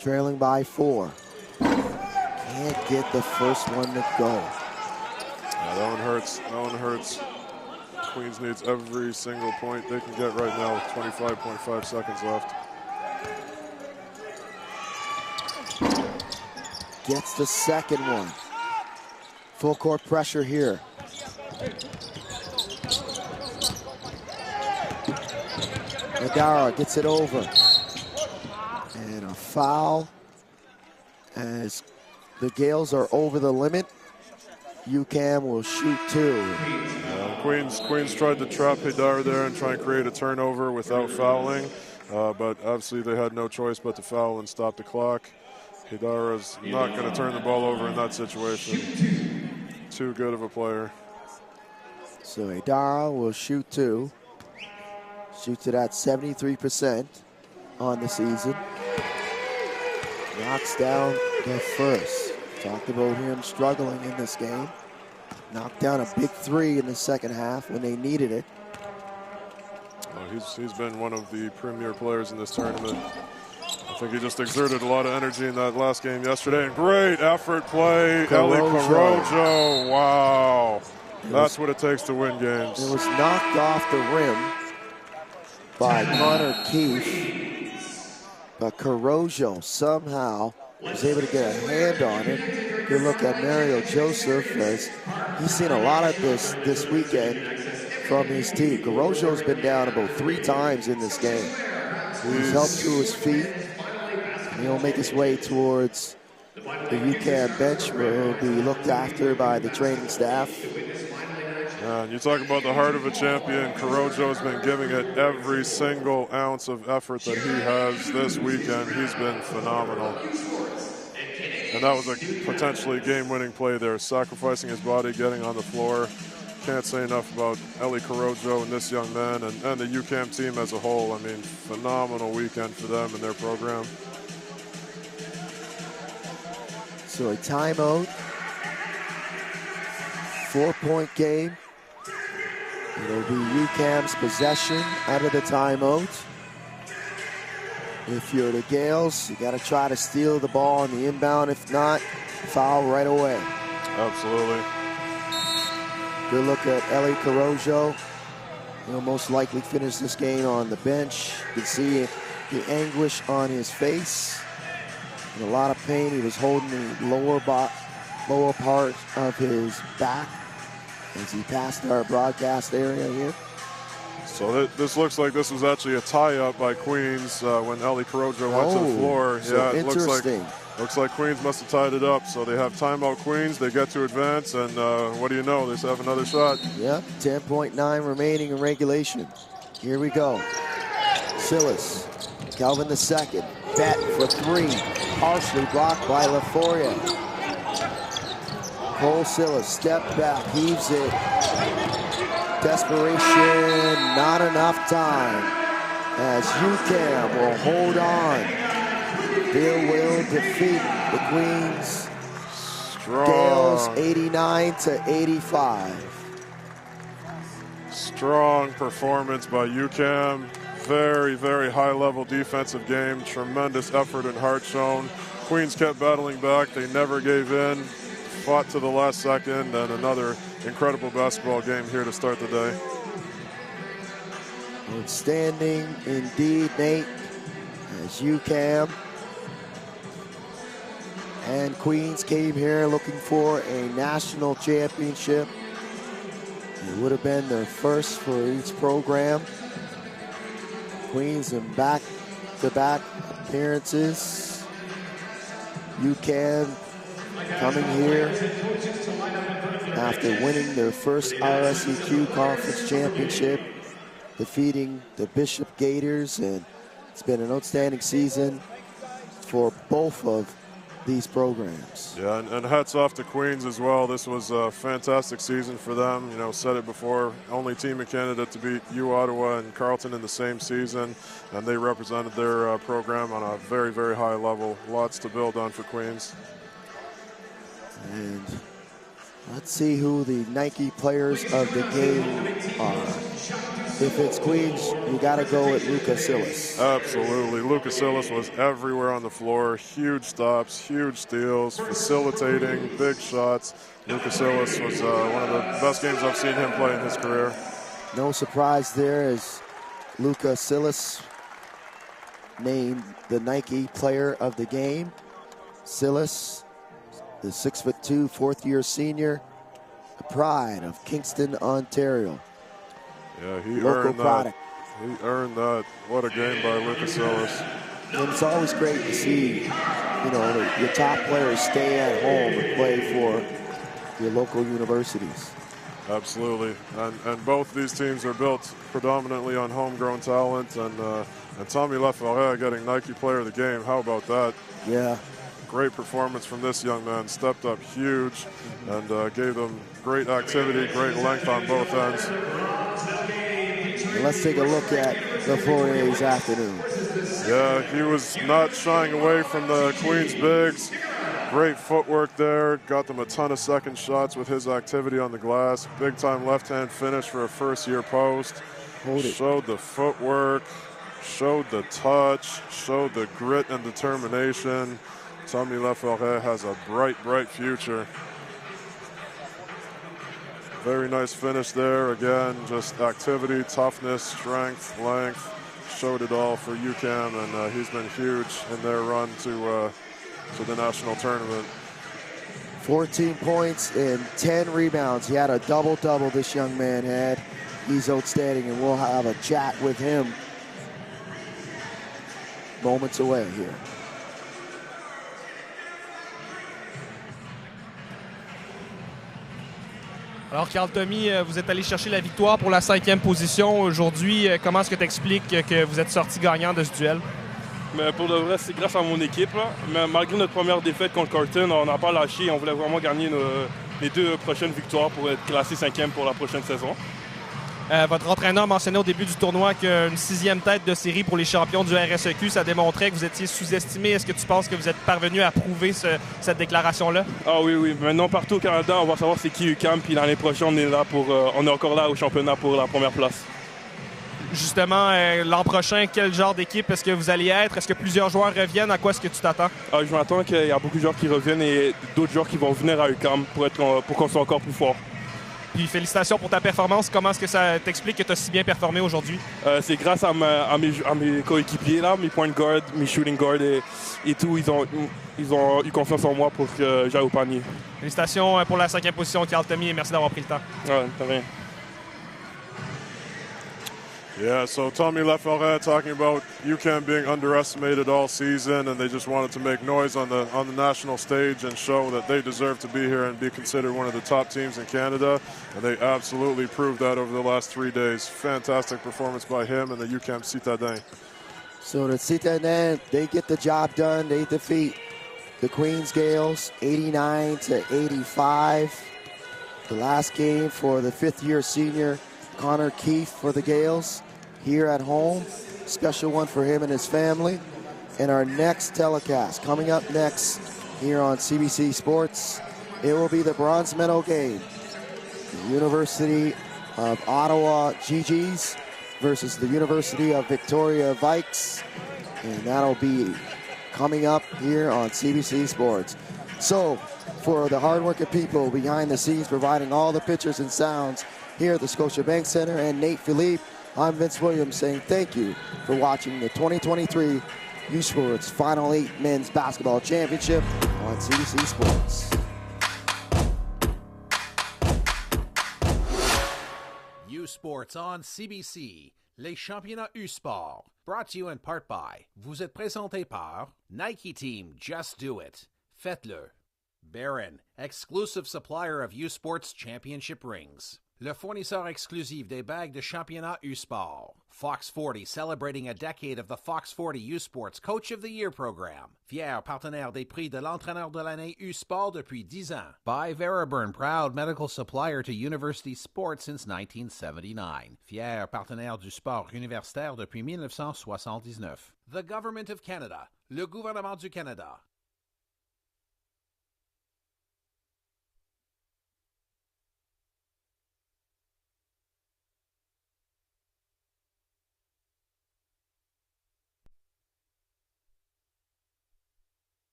Trailing by 4. Can't get the first one to go. Yeah, that one hurts. That one hurts. Queens needs every single point they can get right now with 25.5 seconds left. Gets the second one. Full court pressure here. Nadara gets it over. And a foul as the Gales are over the limit. UQAM will shoot two. Queens tried to trap Hidar there and try and create a turnover without fouling, but obviously they had no choice but to foul and stop the clock. Hidar is not going to turn the ball over in that situation. Too good of a player. So Hidara will shoot two. Shoots it at 73% on the season. Knocks down the first. Talked about him struggling in this game. Knocked down a big three in the second half when they needed it. He's been one of the premier players in this tournament. I think he just exerted a lot of energy in that last game yesterday. And great effort play. Eli Corojo. Wow. That's what it takes to win games. It was knocked off the rim by Connor Keefe. But Corojo somehow was able to get a hand on it. Good look at Mario Joseph, as he's seen a lot of this weekend from his team. Corojo's been down about 3 times in this game. He's helped to his feet, and he'll make his way towards the UQAM bench, where he'll be looked after by the training staff. And you talk about the heart of a champion. Corojo's been giving it every single ounce of effort that he has this weekend. He's been phenomenal. And that was a potentially game-winning play there, sacrificing his body, getting on the floor. Can't say enough about Eli Corojo and this young man and the UQAM team as a whole. I mean, phenomenal weekend for them and their program. So a timeout. 4-point game. It'll be UQAM's possession out of the timeout. If you're the Gales, you got to try to steal the ball on the inbound. If not, foul right away. Absolutely. Good look at Eli Corojo. He'll most likely finish this game on the bench. You can see the anguish on his face. In a lot of pain. He was holding the lower part of his back as he passed our broadcast area here. So this looks like this was actually a tie-up by Queens when Ellie Perojo went to the floor. So yeah, it interesting. Looks like Queens must have tied it up. So they have timeout Queens. They get to advance, and what do you know? They have another shot. Yep, 10.9 remaining in regulation. Here we go. Silas, Kelvin the second. Bet for three. Partially blocked by LaFourier. Cole Silas, step back, heaves it. Desperation, not enough time. As UCAM will hold on. They will defeat the Queens Gales 89-85. Strong performance by UCAM. Very, very high-level defensive game. Tremendous effort and heart shown. Queens kept battling back. They never gave in. Fought to the last second, and another incredible basketball game here to start the day. Outstanding indeed, Nate, as UCAM and Queens came here looking for a national championship. It would have been their first for each program. Queens in back-to-back appearances. UCAM coming here after winning their first RSEQ Conference Championship, defeating the Bishop Gators, and it's been an outstanding season for both of these programs. Yeah, and hats off to Queens as well. This was a fantastic season for them. You know, said it before, only team in Canada to beat U Ottawa and Carleton in the same season, and they represented their program on a very, very high level. Lots to build on for Queens. And let's see who the Nike players of the game are. If it's Queens, you got to go with Lucas Silas. Absolutely. Lucas Silas was everywhere on the floor. Huge stops, huge steals, facilitating, big shots. Lucas Silas was one of the best games I've seen him play in his career. No surprise there, as Lucas Silas named the Nike player of the game. Silas, the 6'2", fourth-year senior, the pride of Kingston, Ontario. Yeah, he Local earned product. that. He earned that. What a game by Lucas Silas. And it's always great to see, you know, your top players stay at home and play for your local universities. Absolutely, and both these teams are built predominantly on homegrown talent, and Tommy Laforêt getting Nike Player of the Game. How about that? Yeah. Great performance from this young man. Stepped up huge and gave them great activity, great length on both ends. Let's take a look at Laforêt's afternoon. Yeah, he was not shying away from the Queens bigs. Great footwork there. Got them a ton of second shots with his activity on the glass. Big time left-hand finish for a first-year post. Showed the footwork, showed the touch, showed the grit and determination. Tommy Laforêt has a bright, bright future. Very nice finish there. Again, just activity, toughness, strength, length. Showed it all for UCAM, and he's been huge in their run to the national tournament. 14 points and 10 rebounds. He had a double-double, this young man had. He's outstanding, and we'll have a chat with him moments away here. Alors, Carl Tommy, vous êtes allé chercher la victoire pour la 5e position aujourd'hui. Comment est-ce que tu expliques que vous êtes sorti gagnant de ce duel? Mais pour de vrai, c'est grâce à mon équipe. Là. Mais malgré notre première défaite contre Carleton, on n'a pas lâché. On voulait vraiment gagner les 2 prochaines victoires pour être classé 5e pour la prochaine saison. Votre entraîneur mentionnait au début du tournoi qu'une 6e tête de série pour les champions du RSEQ, ça démontrait que vous étiez sous-estimé. Est-ce que tu penses que vous êtes parvenu à prouver cette déclaration-là? Ah oui. Maintenant, partout au Canada, on va savoir c'est qui UQAM. Puis l'année prochaine, on est encore là au championnat pour la première place. Justement, l'an prochain, quel genre d'équipe est-ce que vous allez être? Est-ce que plusieurs joueurs reviennent? À quoi est-ce que tu t'attends? Je m'attends qu'il y a beaucoup de joueurs qui reviennent et d'autres joueurs qui vont venir à UQAM pour qu'on soit encore plus fort. Puis félicitations pour ta performance. Comment est-ce que ça t'explique que tu as si bien performé aujourd'hui? C'est grâce à mes coéquipiers, là, mes point guard, mes shooting guard et tout. Ils ont eu confiance en moi pour que j'aille au panier. Félicitations pour la 5e position, Carl Tommy, et merci d'avoir pris le temps. Ouais, de rien. Yeah, so Tommy Laforêt talking about UQAM being underestimated all season, and they just wanted to make noise on the national stage and show that they deserve to be here and be considered one of the top teams in Canada, and they absolutely proved that over the last 3 days. Fantastic performance by him and the UQAM Citadins. So the Citadins, they get the job done. They defeat the Queens Gales 89-85. The last game for the fifth-year senior Connor Keefe for the Gales here at home. Special one for him and his family. And our next telecast coming up next here on CBC Sports, it will be the bronze medal game. The University of Ottawa GGs versus the University of Victoria Vikes. And that'll be coming up here on CBC Sports. So, for the hardworking people behind the scenes providing all the pictures and sounds here at the Scotiabank Center, and Nate Philippe, I'm Vince Williams saying thank you for watching the 2023 U Sports Final 8 Men's Basketball Championship on CBC Sports. U Sports on CBC, les championnats U Sport, brought to you in part by, vous êtes présenté par Nike Team Just Do It, faites-le. Barron, exclusive supplier of U Sports Championship rings. Le fournisseur exclusif des bagues de championnat U-Sport. Fox 40, celebrating a decade of the Fox 40 U-Sports Coach of the Year program. Fier partenaire des prix de l'entraîneur de l'année U-Sport depuis 10 ans. By Veriburn, proud medical supplier to university sports since 1979. Fier partenaire du sport universitaire depuis 1979. The Government of Canada, le gouvernement du Canada.